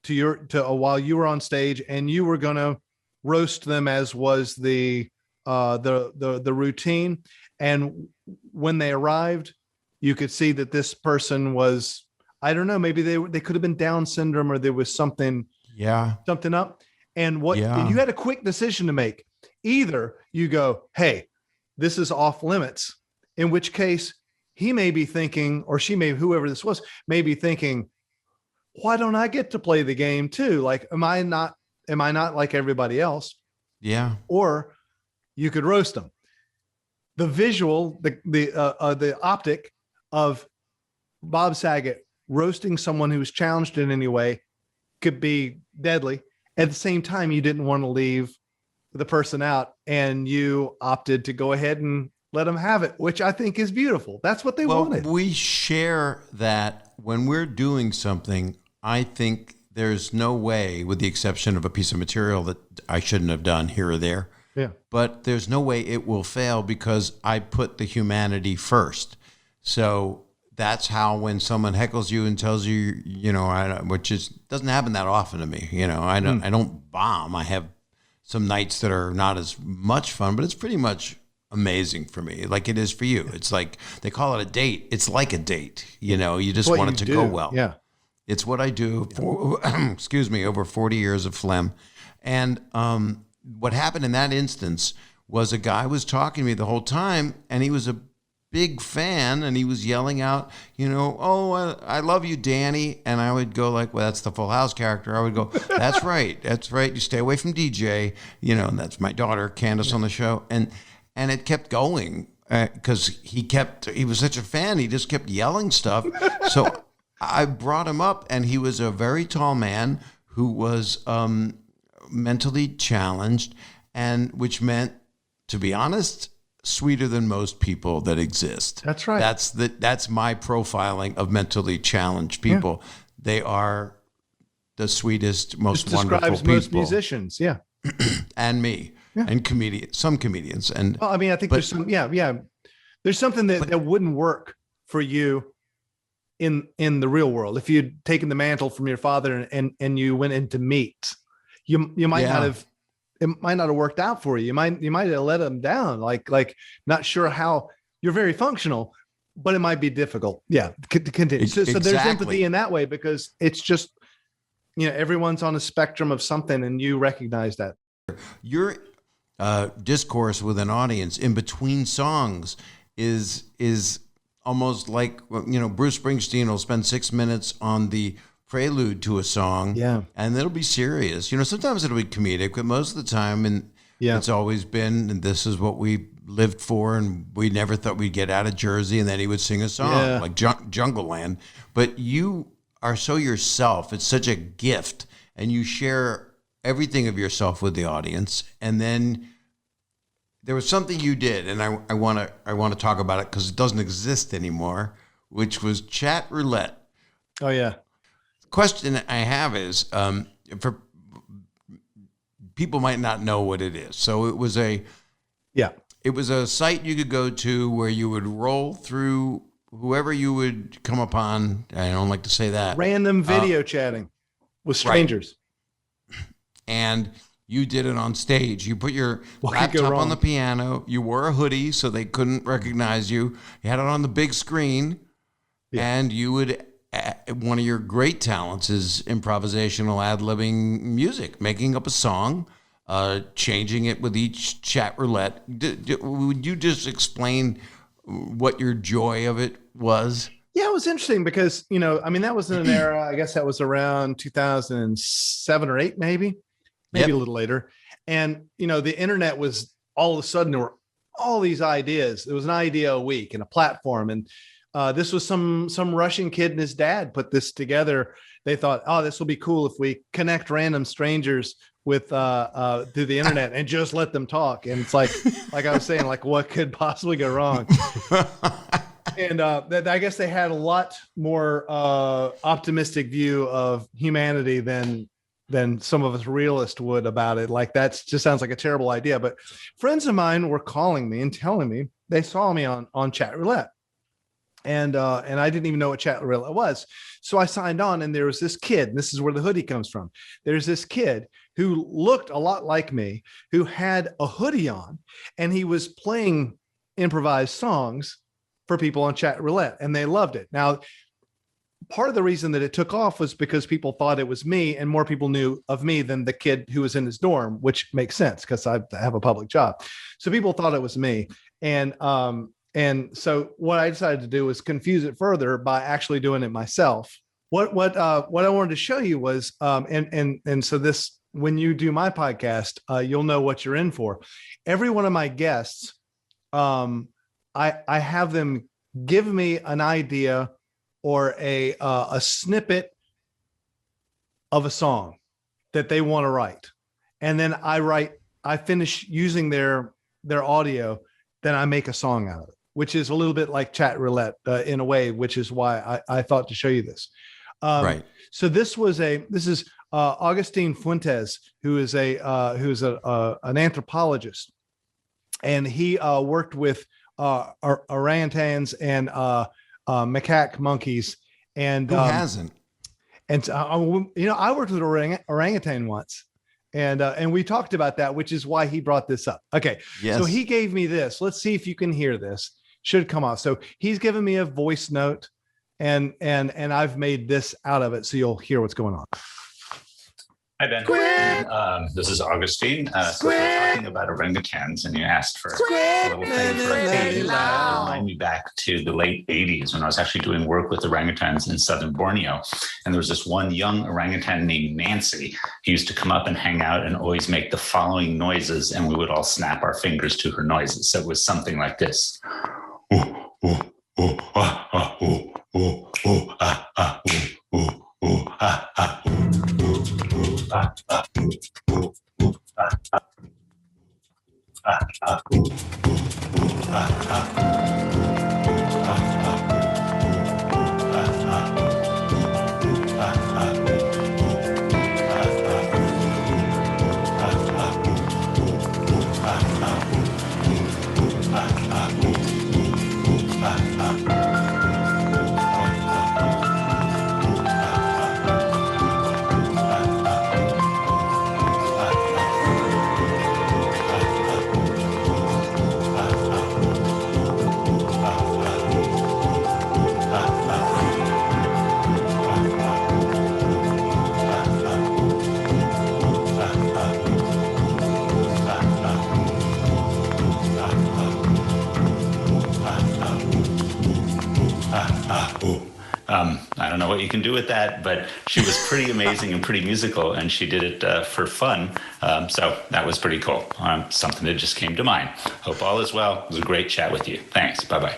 while you were on stage, and you were going to roast them, as was the routine. And when they arrived, you could see that this person was, I don't know, maybe they could have been Down syndrome, or there was something up. And and you had a quick decision to make. Either you go, hey, this is off limits, in which case he may be thinking, or she may, whoever this was, may be thinking, why don't I get to play the game too? Like, am I not like everybody else? Yeah. Or you could roast them. The visual, the optic of Bob Saget roasting someone who was challenged in any way could be deadly. At the same time, you didn't want to leave the person out, and you opted to go ahead and let them have it, which I think is beautiful. That's what they wanted. We share that when we're doing something. I think there's no way, with the exception of a piece of material that I shouldn't have done here or there, but there's no way it will fail, because I put the humanity first. So that's how, when someone heckles you and tells you, which doesn't happen that often to me. I don't bomb. I have some nights that are not as much fun, but it's pretty much amazing for me, like it is for you. It's like, they call it a date. It's like a date. You just want it to go well. Yeah, it's what I do for, over 40 years of phlegm. And what happened in that instance was, a guy was talking to me the whole time, and he was a big fan, and he was yelling out, I love you, Danny. And I would go like, well, that's the Full House character. I would go, that's right. You stay away from DJ, and that's my daughter, Candace, on the show. And it kept going, because he was such a fan. He just kept yelling stuff. So I brought him up, and he was a very tall man who was mentally challenged, and which meant, to be honest, sweeter than most people that exist. That's right. That's my profiling of mentally challenged people. Yeah. They are the sweetest, most wonderful people. Most musicians, yeah. And me, and some comedians. And well, I mean, I think there's some, there's something that wouldn't work for you in the real world. If you'd taken the mantle from your father and you went into meat, you might not have. It might not have worked out for you. You might have let them down. Like not sure how. You're very functional, but it might be difficult. Yeah, to continue. So there's empathy in that way, because it's just, everyone's on a spectrum of something, and you recognize that. discourse with an audience in between songs is almost like, you know, Bruce Springsteen will spend 6 minutes on the prelude to a song, and it'll be serious. You know, sometimes it'll be comedic, but most of the time, and it's always been, and this is what we lived for, and we never thought we'd get out of Jersey, and then he would sing a song like Jungle Land. But you are so yourself. It's such a gift, and you share everything of yourself with the audience. And then there was something you did, and I want to talk about it because it doesn't exist anymore, which was ChatRoulette. Oh yeah. The question I have is, for people might not know what it is. So it was a site you could go to where you would roll through whoever you would come upon. I don't like to say that. Random video chatting with strangers. Right. And you did it on stage. You put your laptop on the piano. You wore a hoodie so they couldn't recognize you. You had it on the big screen. Yeah. And you would, one of your great talents is improvisational ad-libbing music, making up a song, changing it with each chat roulette. Would you just explain what your joy of it was? Yeah, it was interesting because, you know, I mean, that was in an era, I guess that was around 2007 or 8, maybe a little later. And, you know, the internet was all of a sudden, there were all these ideas. There was an idea a week and a platform. And this was some Russian kid and his dad put this together. They thought, oh, this will be cool if we connect random strangers with through the internet and just let them talk. And it's like I was saying, like, what could possibly go wrong? And I guess they had a lot more optimistic view of humanity than some of us realists would about it. Like, that just sounds like a terrible idea. But friends of mine were calling me and telling me they saw me on ChatRoulette. And I didn't even know what ChatRoulette was. So I signed on, and there was this kid, and this is where the hoodie comes from. There's this kid who looked a lot like me, who had a hoodie on, and he was playing improvised songs for people on ChatRoulette, and they loved it. Now, part of the reason that it took off was because people thought it was me, and more people knew of me than the kid who was in his dorm, which makes sense because I have a public job. So people thought it was me. And so what I decided to do was confuse it further by actually doing it myself. What I wanted to show you was, and so this, when you do my podcast, you'll know what you're in for. Every one of my guests, I have them give me an idea or a snippet of a song that they want to write, and then I finish using their audio, then I make a song out of it, which is a little bit like ChatRoulette in a way, which is why I thought to show you this. Right. So this is Augustine Fuentes, who is an anthropologist, and he worked with orangutans and macaque monkeys. And who hasn't? And you know, I worked with an orangutan once. And we talked about that, which is why he brought this up. Okay. Yes. So he gave me this. Let's see if you can hear this. Should come off. So he's given me a voice note, and I've made this out of it. So you'll hear what's going on. Hi, Ben. This is Augustine. So we're talking about orangutans, and you asked for a little thing for a page. Remind me back to the late 80s when I was actually doing work with orangutans in southern Borneo. And there was this one young orangutan named Nancy who used to come up and hang out and always make the following noises, and we would all snap our fingers to her noises. So it was something like this. can do with that, but she was pretty amazing and pretty musical, and she did it for fun. So that was pretty cool. Something that just came to mind. Hope all is well. It was a great chat with you. Thanks. Bye-bye.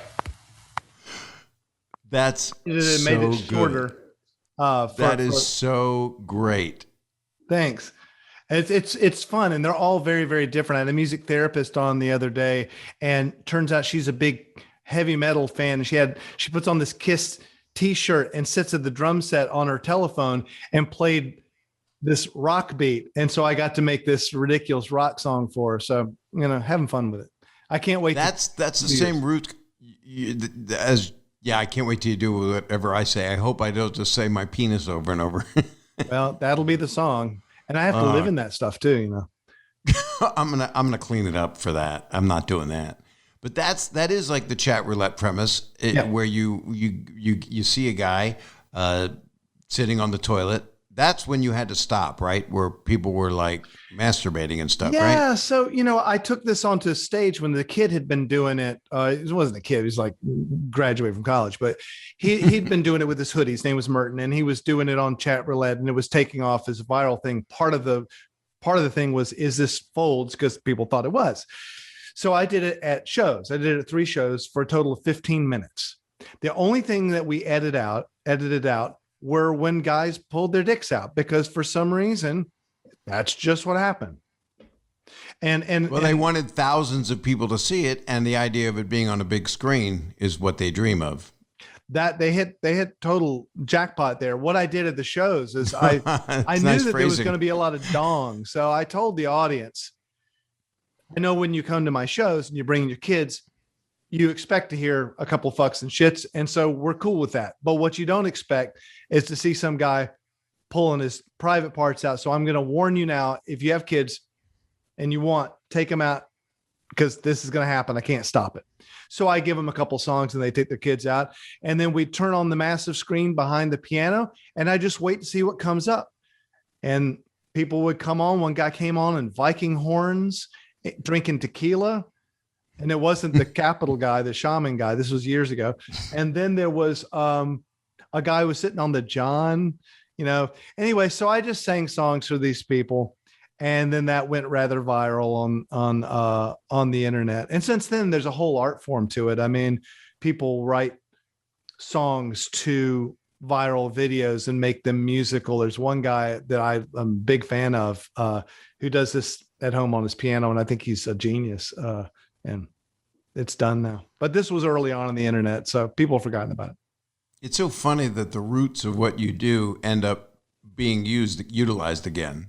That's it so made it shorter. That is so great. Thanks. It's fun, and they're all very, very different. I had a music therapist on the other day, and turns out she's a big heavy metal fan. She puts on this Kiss T-shirt and sits at the drum set on her telephone and played this rock beat. And so I got to make this ridiculous rock song for her. So having fun with it. I can't wait. That's the same root as. Yeah, I can't wait till you do whatever I say. I hope I don't just say my penis over and over. Well, that'll be the song. And I have to live in that stuff too, I'm gonna clean it up for that. I'm not doing that. But that is like the chat roulette premise, where you see a guy sitting on the toilet. That's when you had to stop, right? Where people were like masturbating and stuff, right? Yeah. So, I took this onto stage when the kid had been doing it. It wasn't a kid. He was like graduated from college, but he'd been doing it with his hoodie. His name was Merton, and he was doing it on chat roulette, and it was taking off as a viral thing. Part of the thing was, is this folds? Because people thought it was. So I did it at shows. I did it at 3 shows for a total of 15 minutes. The only thing that we edited out were when guys pulled their dicks out, because for some reason, that's just what happened. And they wanted thousands of people to see it, and the idea of it being on a big screen is what they dream of. That they hit total jackpot there. What I did at the shows is I knew nice that phrasing. there was going to be a lot of dong. So I told the audience, I know when you come to my shows and you bring your kids, you expect to hear a couple fucks and shits. And so we're cool with that. But what you don't expect is to see some guy pulling his private parts out. So I'm going to warn you now, if you have kids and you take them out, because this is going to happen. I can't stop it. So I give them a couple songs and they take their kids out. And then we turn on the massive screen behind the piano, and I just wait to see what comes up. And people would come on. One guy came on in Viking horns, drinking tequila. And it wasn't the Capitol guy, the shaman guy. This was years ago. And then there was a guy who was sitting on the John, Anyway, so I just sang songs for these people. And then that went rather viral on the internet. And since then, there's a whole art form to it. I mean, people write songs to viral videos and make them musical. There's one guy that I'm a big fan of who does this at home on his piano, and I think he's a genius. And it's done now. But this was early on the internet, so people have forgotten about it. It's so funny that the roots of what you do end up being utilized again.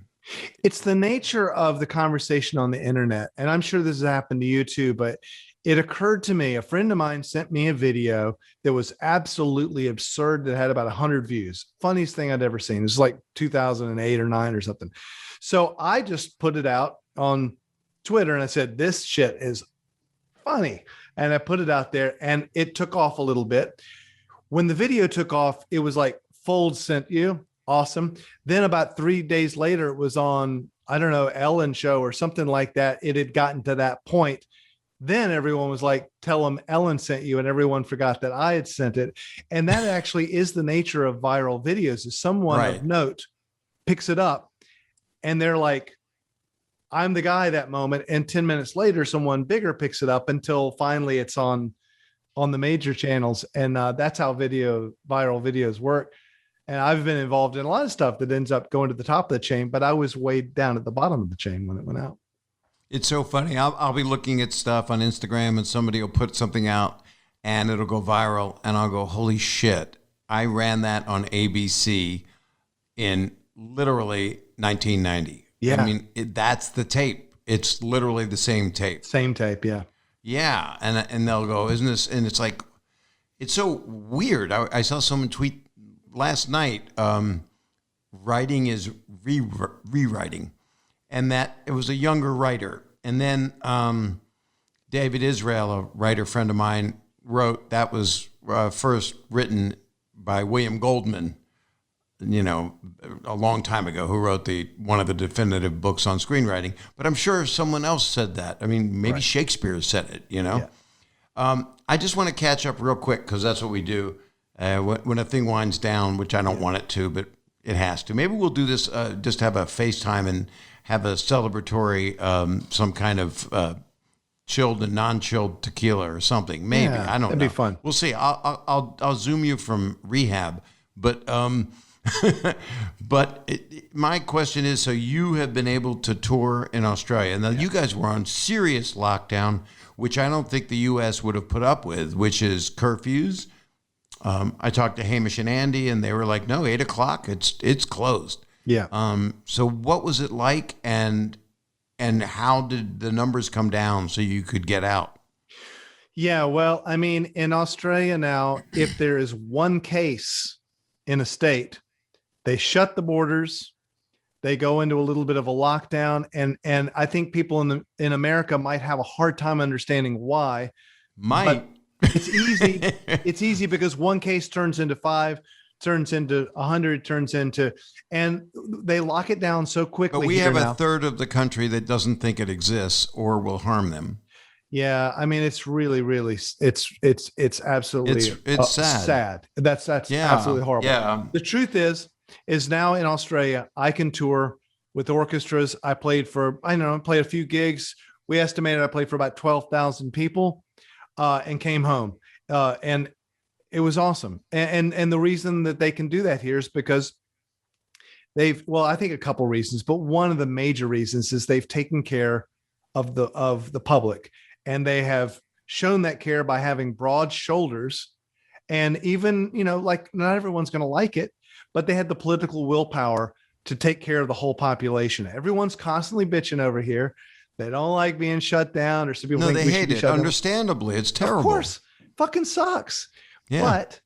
It's the nature of the conversation on the internet. And I'm sure this has happened to you too, but it occurred to me, a friend of mine sent me a video that was absolutely absurd that had about 100 views. Funniest thing I'd ever seen. It was like 2008 or 9 or something. So I just put it out on Twitter and I said, this shit is funny. And I put it out there and it took off a little bit. When the video took off, it was like, Fold sent you. Awesome. Then about 3 days later, it was on, I don't know, Ellen show or something like that. It had gotten to that point. Then everyone was like, tell them Ellen sent you. And everyone forgot that I had sent it. And that actually is the nature of viral videos, is someone of note picks it up and they're like, I'm the guy that moment. And 10 minutes later, someone bigger picks it up until finally it's on the major channels. And that's how viral videos work. And I've been involved in a lot of stuff that ends up going to the top of the chain, but I was way down at the bottom of the chain when it went out. It's so funny. I'll be looking at stuff on Instagram and somebody will put something out and it'll go viral and I'll go, holy shit. I ran that on ABC in literally 1990. Yeah. I mean, that's the tape. It's literally the same tape. Same tape. Yeah. Yeah. And they'll go, isn't this? And it's like, it's so weird. I saw someone tweet last night, writing is rewriting, and that it was a younger writer. And then David Israel, a writer friend of mine, wrote, that was first written by William Goldman, a long time ago, who wrote one of the definitive books on screenwriting. But I'm sure someone else said that. I mean, maybe Shakespeare said it, Yeah. I just want to catch up real quick because that's what we do. when a thing winds down, which I don't want it to, but it has to. Maybe we'll do this, just have a FaceTime and have a celebratory, some kind of chilled and non-chilled tequila or something. Maybe. I don't know. That'd be fun. We'll see. I'll Zoom you from rehab. But my question is, so you have been able to tour in Australia. Now, you guys were on serious lockdown, which I don't think the U.S. would have put up with, which is curfews. I talked to Hamish and Andy, and they were like, no, 8 o'clock, it's closed. Yeah. So what was it like, and how did the numbers come down so you could get out? Yeah, well, I mean, in Australia now, if there is one case in a state, they shut the borders, they go into a little bit of a lockdown, and I think people in America might have a hard time understanding why. But it's easy. It's easy because one case turns into 5, turns into 100, turns into, and they lock it down so quickly. But we have a third of the country that doesn't think it exists or will harm them. Yeah, I mean, it's really, it's absolutely it's sad. Sad. That's absolutely horrible. Yeah. The truth is now in Australia, I can tour with orchestras. I played a few gigs. We estimated I played for about 12,000 people, and came home. And it was awesome. And the reason that they can do that here is because I think a couple reasons, but one of the major reasons is they've taken care of the public. And they have shown that care by having broad shoulders. And even, like, not everyone's going to like it, but they had the political willpower to take care of the whole population. Everyone's constantly bitching over here. They don't like being shut down, or some people think they hate it. Understandably, it's terrible. Of course, fucking sucks. Yeah. But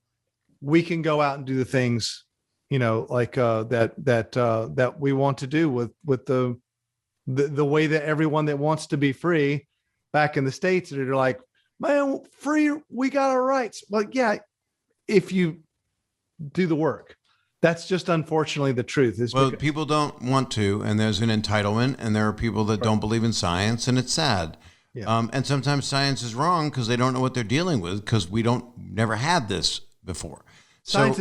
we can go out and do the things, like that we want to do with the way that everyone that wants to be free back in the States, that are like, man, free, we got our rights. Well, yeah, if you do the work. That's just unfortunately the truth. People don't want to, and there's an entitlement, and there are people that don't believe in science, and it's sad. Yeah. And sometimes science is wrong because they don't know what they're dealing with, because we never had this before. Science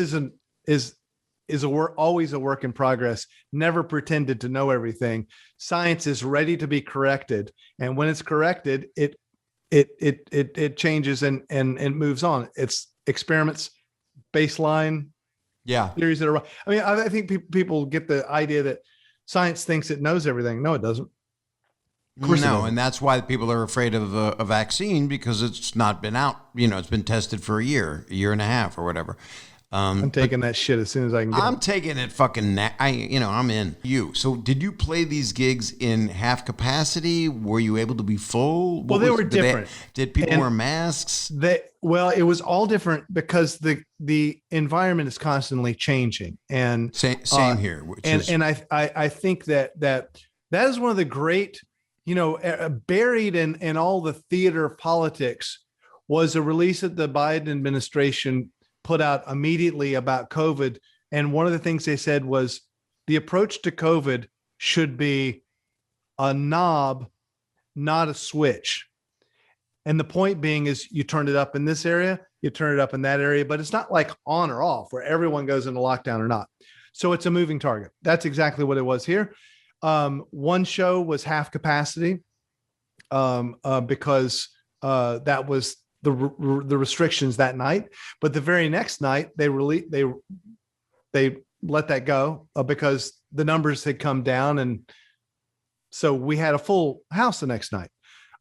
is always a work in progress. Never pretended to know everything. Science is ready to be corrected, and when it's corrected, it changes and moves on. It's experiments, baseline. Yeah. Theories that are. I mean, I think people get the idea that science thinks it knows everything. No, it doesn't. Of course no, and that's why people are afraid of a vaccine, because it's not been out. It's been tested for a year and a half, or whatever. I'm taking that shit as soon as I can get I'm taking it fucking, I'm in. So did you play these gigs in half capacity? Were you able to be full? They were different. Did people wear masks? It was all different because the environment is constantly changing. And same here. I think that is one of the great, buried in all the theater of politics was a release that the Biden administration put out immediately about COVID. And one of the things they said was the approach to COVID should be a knob, not a switch. And the point being is you turn it up in this area, you turn it up in that area, but it's not like on or off where everyone goes into lockdown or not. So it's a moving target. That's exactly what it was here. One show was half capacity because that was the restrictions that night, but the very next night they let that go because the numbers had come down, and so we had a full house the next night.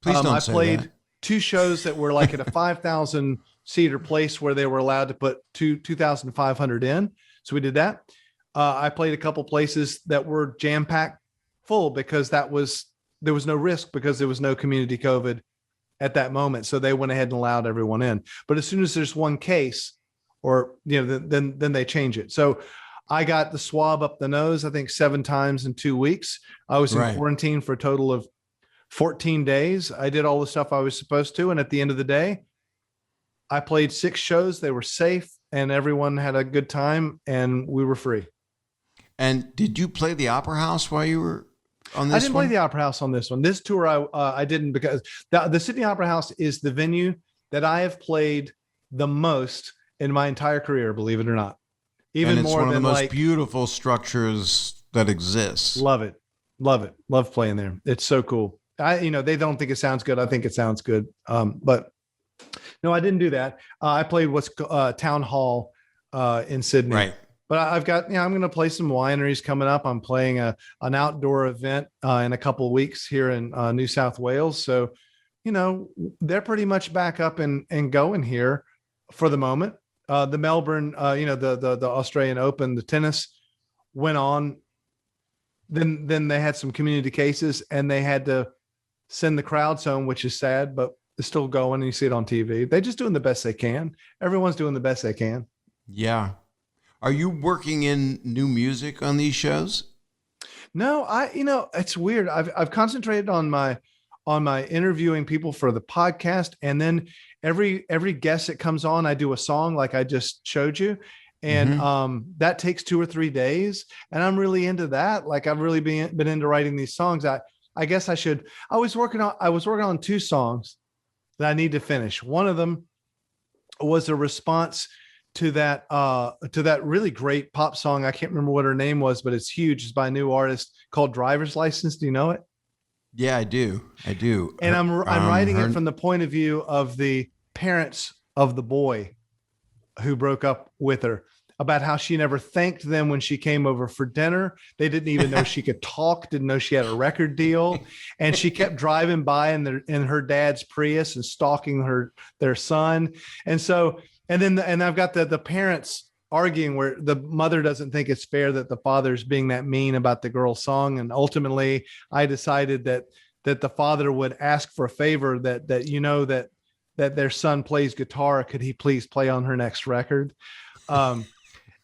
Please don't I say played that. 2 shows that were like at a 5,000 seater place where they were allowed to put 2,500 in. So we did that. I played a couple places that were jam packed full because there was no risk because there was no community COVID at that moment. So they went ahead and allowed everyone in. But as soon as there's one case, or then they change it. So I got the swab up the nose, I think 7 times in 2 weeks. I was in quarantine for a total of 14 days. I did all the stuff I was supposed to. And at the end of the day, I played 6 shows. They were safe and everyone had a good time and we were free. And did you play the Opera House while you were on this one? I didn't play the Opera House on this one. This tour, I didn't, because the Sydney Opera House is the venue that I have played the most in my entire career, believe it or not. Even and it's more one of the than most beautiful structures that exists. Love it. Love playing there. It's so cool. They don't think it sounds good. I think it sounds good. But no, I didn't do that. I played what's Town Hall in Sydney. Right. But I've got, I'm going to play some wineries coming up. I'm playing an outdoor event in a couple of weeks here in New South Wales. So, they're pretty much back up and going here for the moment. The Melbourne, the Australian Open, the tennis went on. Then they had some community cases and they had to send the crowds home, which is sad, but it's still going and you see it on TV. They're just doing the best they can. Everyone's doing the best they can. Yeah. Are you working in new music on these shows? No, it's weird. I've concentrated on my interviewing people for the podcast. And then every guest that comes on, I do a song like I just showed you. And that takes 2 or 3 days. And I'm really into that. Like I've really been into writing these songs. I guess I should. I was working on 2 songs that I need to finish. One of them was a response to that really great pop song. I can't remember what her name was, but it's huge. It's by a new artist called Driver's License. Do you know it? Yeah, I do. And I'm writing it from the point of view of the parents of the boy who broke up with her, about how she never thanked them when she came over for dinner. They didn't even know she could talk, didn't know she had a record deal. And she kept driving by in her dad's Prius and stalking their son. And I've got the parents arguing where the mother doesn't think it's fair that the father's being that mean about the girl's song. And ultimately I decided that the father would ask for a favor that their son plays guitar. Could he please play on her next record?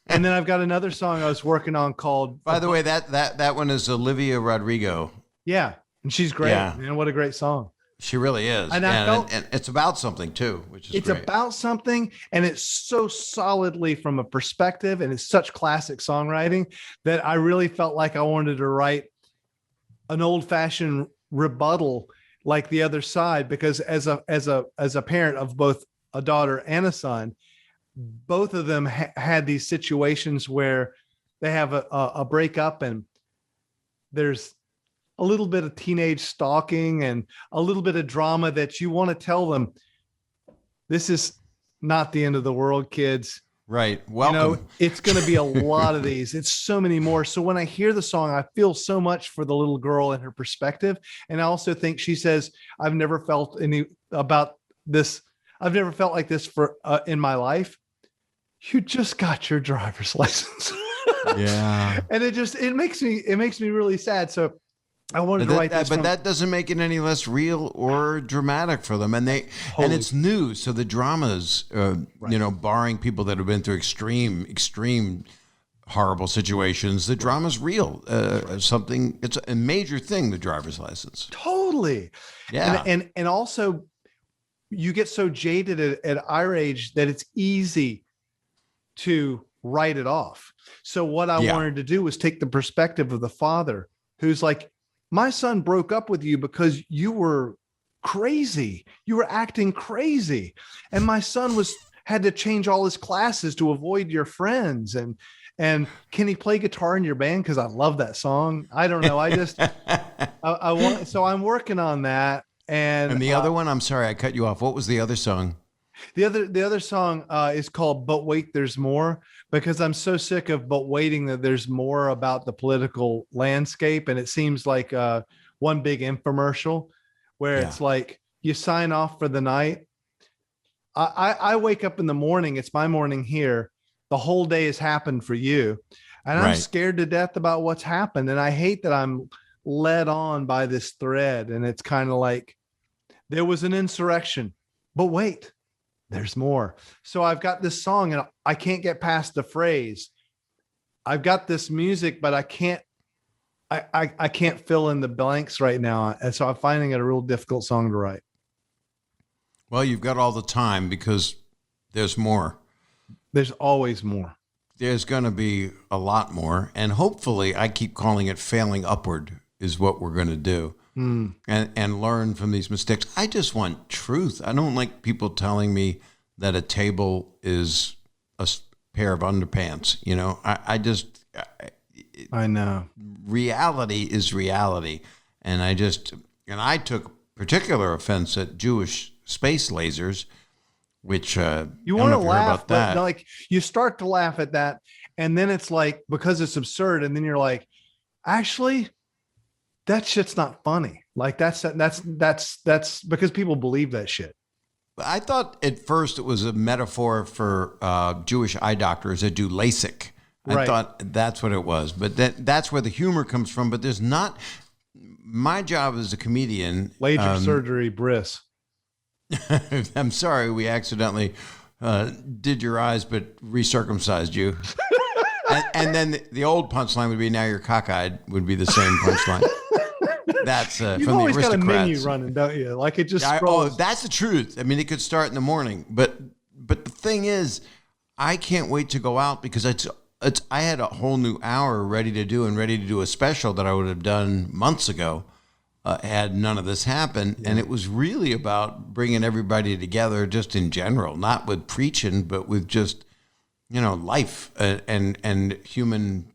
And then I've got another song I was working on called, by the way, that one is Olivia Rodrigo. Yeah. And she's great. Yeah. Man, what a great song. She really is. And it's about something too, which is great. About something. And it's so solidly from a perspective, and it's such classic songwriting that I really felt like I wanted to write an old fashioned rebuttal like the other side, because as a parent of both a daughter and a son, both of them had these situations where they have a breakup and there's a little bit of teenage stalking and a little bit of drama that you want to tell them, this is not the end of the world, kids. Right. Welcome. It's going to be a lot of these. It's so many more. So when I hear the song, I feel so much for the little girl and her perspective. And I also think she says, I've never felt like this in my life. You just got your driver's license. Yeah. And it makes me really sad. So I wanted to write this. But that doesn't make it any less real or dramatic for them. And it's new. So the dramas, barring people that have been through extreme horrible situations, the drama's real. It's a major thing, the driver's license. Totally. Yeah. And also you get so jaded at our age that it's easy to write it off. So what I wanted to do was take the perspective of the father who's like, my son broke up with you because you were crazy. You were acting crazy. And my son had to change all his classes to avoid your friends. And can he play guitar in your band? Cause I love that song. I don't know. I just, so I'm working on that. And the other one, I'm sorry, I cut you off. What was the other song? The other song is called But Wait, There's More, because I'm so sick of but waiting that there's more about the political landscape. And it seems like one big infomercial where it's like you sign off for the night. I wake up in the morning. It's my morning here. The whole day has happened for you. And I'm scared to death about what's happened. And I hate that I'm led on by this thread. And it's kind of like there was an insurrection, but wait. There's more. So I've got this song and I can't get past the phrase. I've got this music, but I can't fill in the blanks right now. And so I'm finding it a real difficult song to write. Well, you've got all the time because there's more. There's always more. There's going to be a lot more. And hopefully, I keep calling it failing upward is what we're going to do. And learn from these mistakes. I just want truth. I don't like people telling me that a table is pair of underpants. You know, I know. Reality is reality. And I took particular offense at Jewish space lasers, which you want to laugh, but like you start to laugh at that. And then it's like, because it's absurd. And then you're like, actually, that shit's not funny. Like that's because people believe that shit. I thought at first it was a metaphor for Jewish eye doctors that do LASIK. I thought that's what it was, but that's where the humor comes from. But there's not. My job as a comedian. Laser surgery, bris. I'm sorry, we accidentally did your eyes, but recircumcised you. and then the old punchline would be, now you're cockeyed, would be the same punchline. That's You've from always the Aristocrats. got a menu running, don't you? Like it just scrolls. That's the truth. I mean, it could start in the morning, but the thing is, I can't wait to go out because I had a whole new hour ready to do a special that I would have done months ago had none of this happened. Yeah. And it was really about bringing everybody together just in general, not with preaching, but with just, life and human.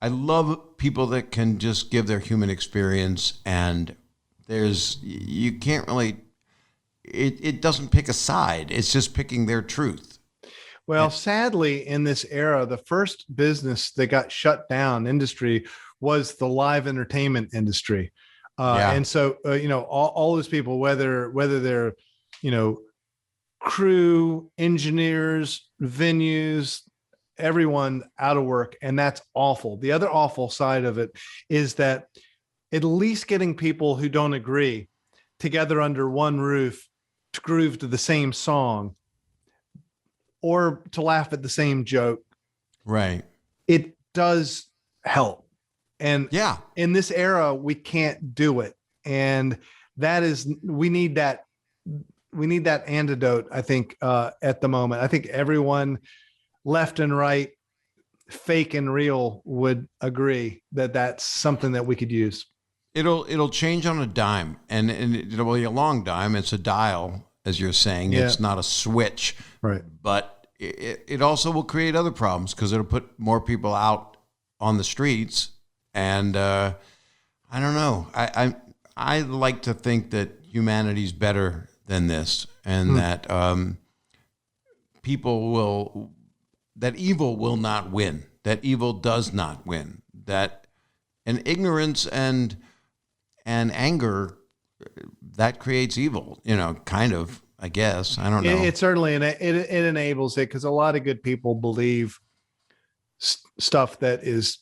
I love people that can just give their human experience, and you can't really, it doesn't pick a side. It's just picking their truth. Well, sadly, in this era, the first business that got shut down industry was the live entertainment industry. And so, all those people, whether they're, crew, engineers, venues, everyone out of work. And that's awful. The other awful side of it is that at least getting people who don't agree together under one roof to groove to the same song or to laugh at the same joke. Right. It does help. And in this era, we can't do it. And we need that antidote, I think, at the moment. I think everyone left and right, fake and real, would agree that that's something that we could use. It'll change on a dime, and it'll be a long dime. It's a dial, as you're saying. Yeah. It's not a switch. Right. But it also will create other problems because it'll put more people out on the streets. And I don't know. I like to think that humanity's better than this, and that that evil will not win. That evil does not win. And ignorance and anger, that creates evil. Kind of. I guess. I don't know. It certainly it enables it, because a lot of good people believe stuff that is,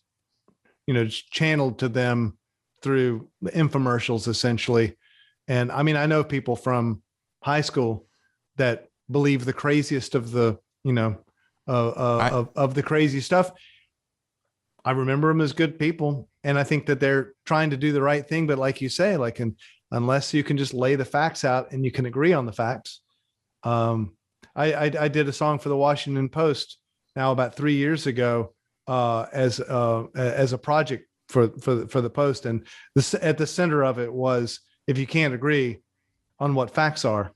channeled to them through infomercials, essentially. And I mean, I know people from high school that believe the craziest of the, of the crazy stuff. I remember them as good people, and I think that they're trying to do the right thing. But like you say, unless you can just lay the facts out and you can agree on the facts. I did a song for the Washington Post now about 3 years ago as a project for the Post, and at the center of it was, if you can't agree on what facts are,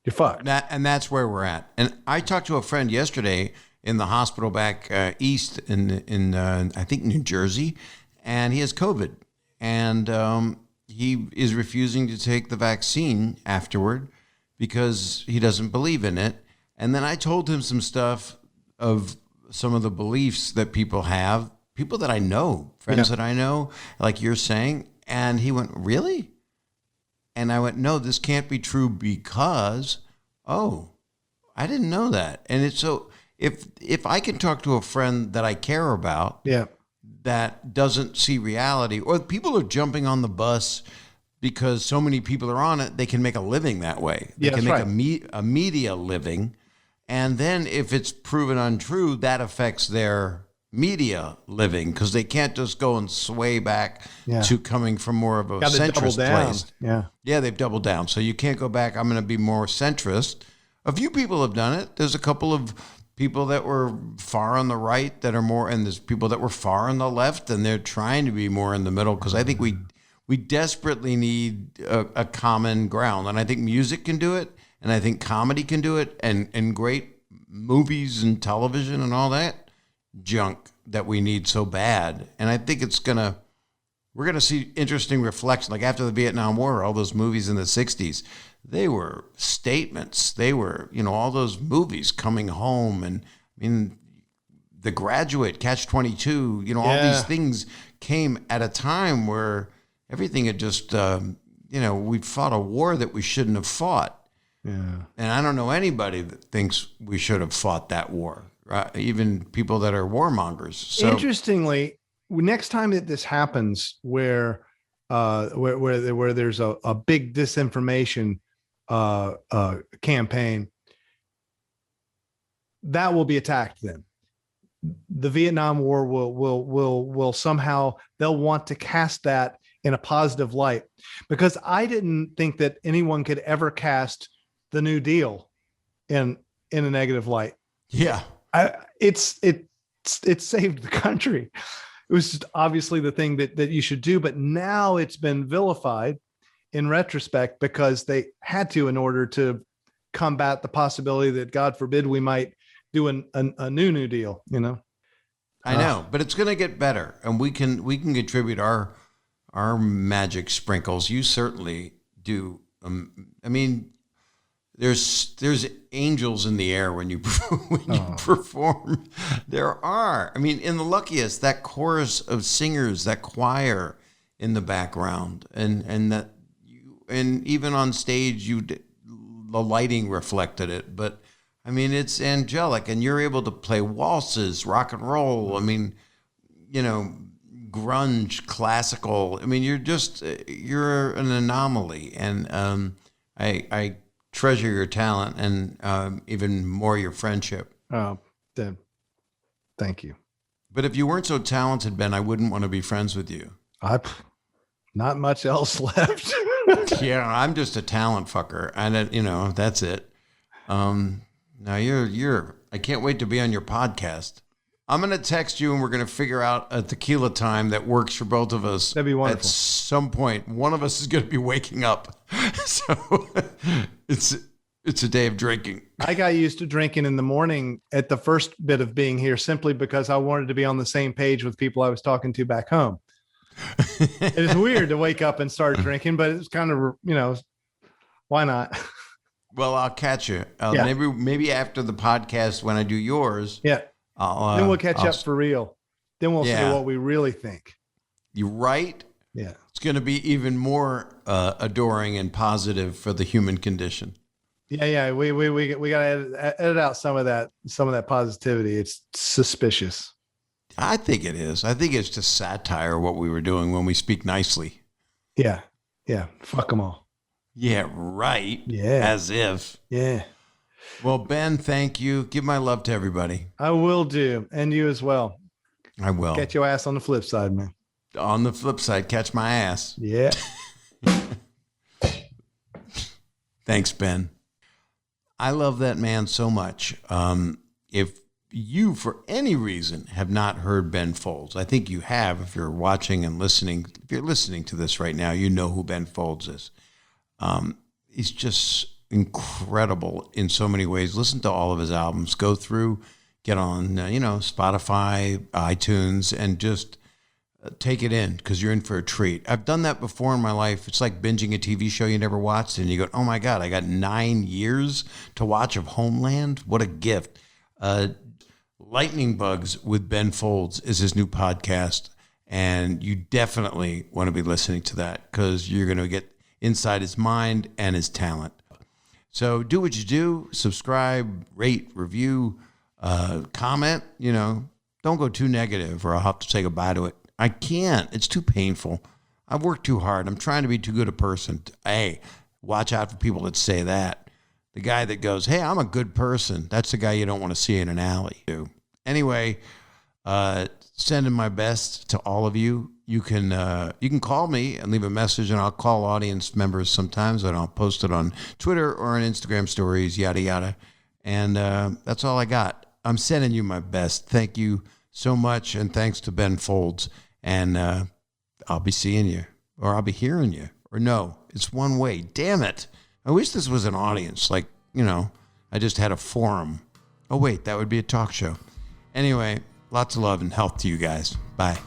you're fucked. And that's where we're at. And I talked to a friend yesterday in the hospital back east in I think New Jersey, and he has COVID, and he is refusing to take the vaccine afterward because he doesn't believe in it. And then I told him some stuff of some of the beliefs that people have, people that I know, friends that I know, like you're saying. And he went, really? And I went, no, this can't be true because, I didn't know that. And it's so, if I can talk to a friend that I care about, that doesn't see reality, or people are jumping on the bus because so many people are on it, they can make a living that way. They can make a media living. And then if it's proven untrue, that affects their media living, because they can't just go and sway back to coming from more of a centrist place. Yeah, they've doubled down. So you can't go back, I'm going to be more centrist. A few people have done it. There's a couple of people that were far on the right that are more, and there's people that were far on the left, and they're trying to be more in the middle, because I think we desperately need a common ground. And I think music can do it, and I think comedy can do it, and great movies and television and all that junk that we need so bad. And I think we're going to see interesting reflection. Like after the Vietnam War, all those movies in the 60s, they were statements. They were, all those movies coming home. And I mean, The Graduate, Catch-22, all these things came at a time where everything had just, we'd fought a war that we shouldn't have fought. Yeah. And I don't know anybody that thinks we should have fought that war, right? Even people that are warmongers. So, interestingly, next time that this happens, where there's a big disinformation campaign, that will be attacked. Then the Vietnam War will somehow, they'll want to cast that in a positive light, because I didn't think that anyone could ever cast the New Deal in a negative light. Yeah, it saved the country. It was just obviously the thing that you should do, but now it's been vilified in retrospect because they had to, in order to combat the possibility that, God forbid, we might do a new Deal. I know, but it's going to get better, and we can contribute our magic sprinkles. You certainly do. I mean, there's angels in the air when you perform. There are. I mean, in the Luckiest, that chorus of singers, that choir in the background, and even on stage, the lighting reflected it. But I mean, it's angelic, and you're able to play waltzes, rock and roll. I mean, grunge, classical. I mean, you're an anomaly, and I treasure your talent and even more your friendship. Oh, then thank you. But if you weren't so talented, Ben, I wouldn't want to be friends with you. Not much else left. Yeah, I'm just a talent fucker, and that's it. Now I can't wait to be on your podcast. I'm going to text you, and we're going to figure out a tequila time that works for both of us. That'd be wonderful. At some point, one of us is going to be waking up. So it's a day of drinking. I got used to drinking in the morning at the first bit of being here, simply because I wanted to be on the same page with people I was talking to back home. It's weird to wake up and start drinking, but it's kind of, why not? Well, I'll catch you. Maybe after the podcast when I do yours. Yeah. Then we'll catch up for real. Then we'll say what we really think. You're right. Yeah. It's going to be even more adoring and positive for the human condition. Yeah. We got to edit out some of that positivity. It's suspicious. I think it is. I think it's just satire, what we were doing when we speak nicely. Yeah. Fuck them all. Yeah, right. Yeah. As if. Yeah. Well, Ben, thank you. Give my love to everybody. I will do. And you as well. I will. Catch your ass on the flip side, man. On the flip side, catch my ass. Yeah. Thanks, Ben. I love that man so much. If you, for any reason, have not heard Ben Folds, I think you have if you're watching and listening. If you're listening to this right now, you know who Ben Folds is. He's just incredible in so many ways. Listen to all of his albums. Go through, get on, Spotify, iTunes, and just take it in, because you're in for a treat. I've done that before in my life. It's like binging a TV show you never watched, and you go, oh my God, I got 9 years to watch of Homeland. What a gift. Lightning Bugs with Ben Folds is his new podcast, and you definitely want to be listening to that, because you're going to get inside his mind and his talent. So do what you do. Subscribe, rate, review, comment. Don't go too negative, or I'll have to say goodbye to it. I can't. It's too painful. I've worked too hard. I'm trying to be too good a person. Hey, watch out for people that say that. The guy that goes, hey, I'm a good person, that's the guy you don't want to see in an alley. Anyway, sending my best to all of you. You can call me and leave a message, and I'll call audience members sometimes, and I'll post it on Twitter or on Instagram stories, yada, yada. And that's all I got. I'm sending you my best. Thank you so much, and thanks to Ben Folds. And I'll be seeing you, or I'll be hearing you. Or no, it's one way. Damn it. I wish this was an audience. I just had a forum. Oh, wait, that would be a talk show. Anyway, lots of love and health to you guys. Bye.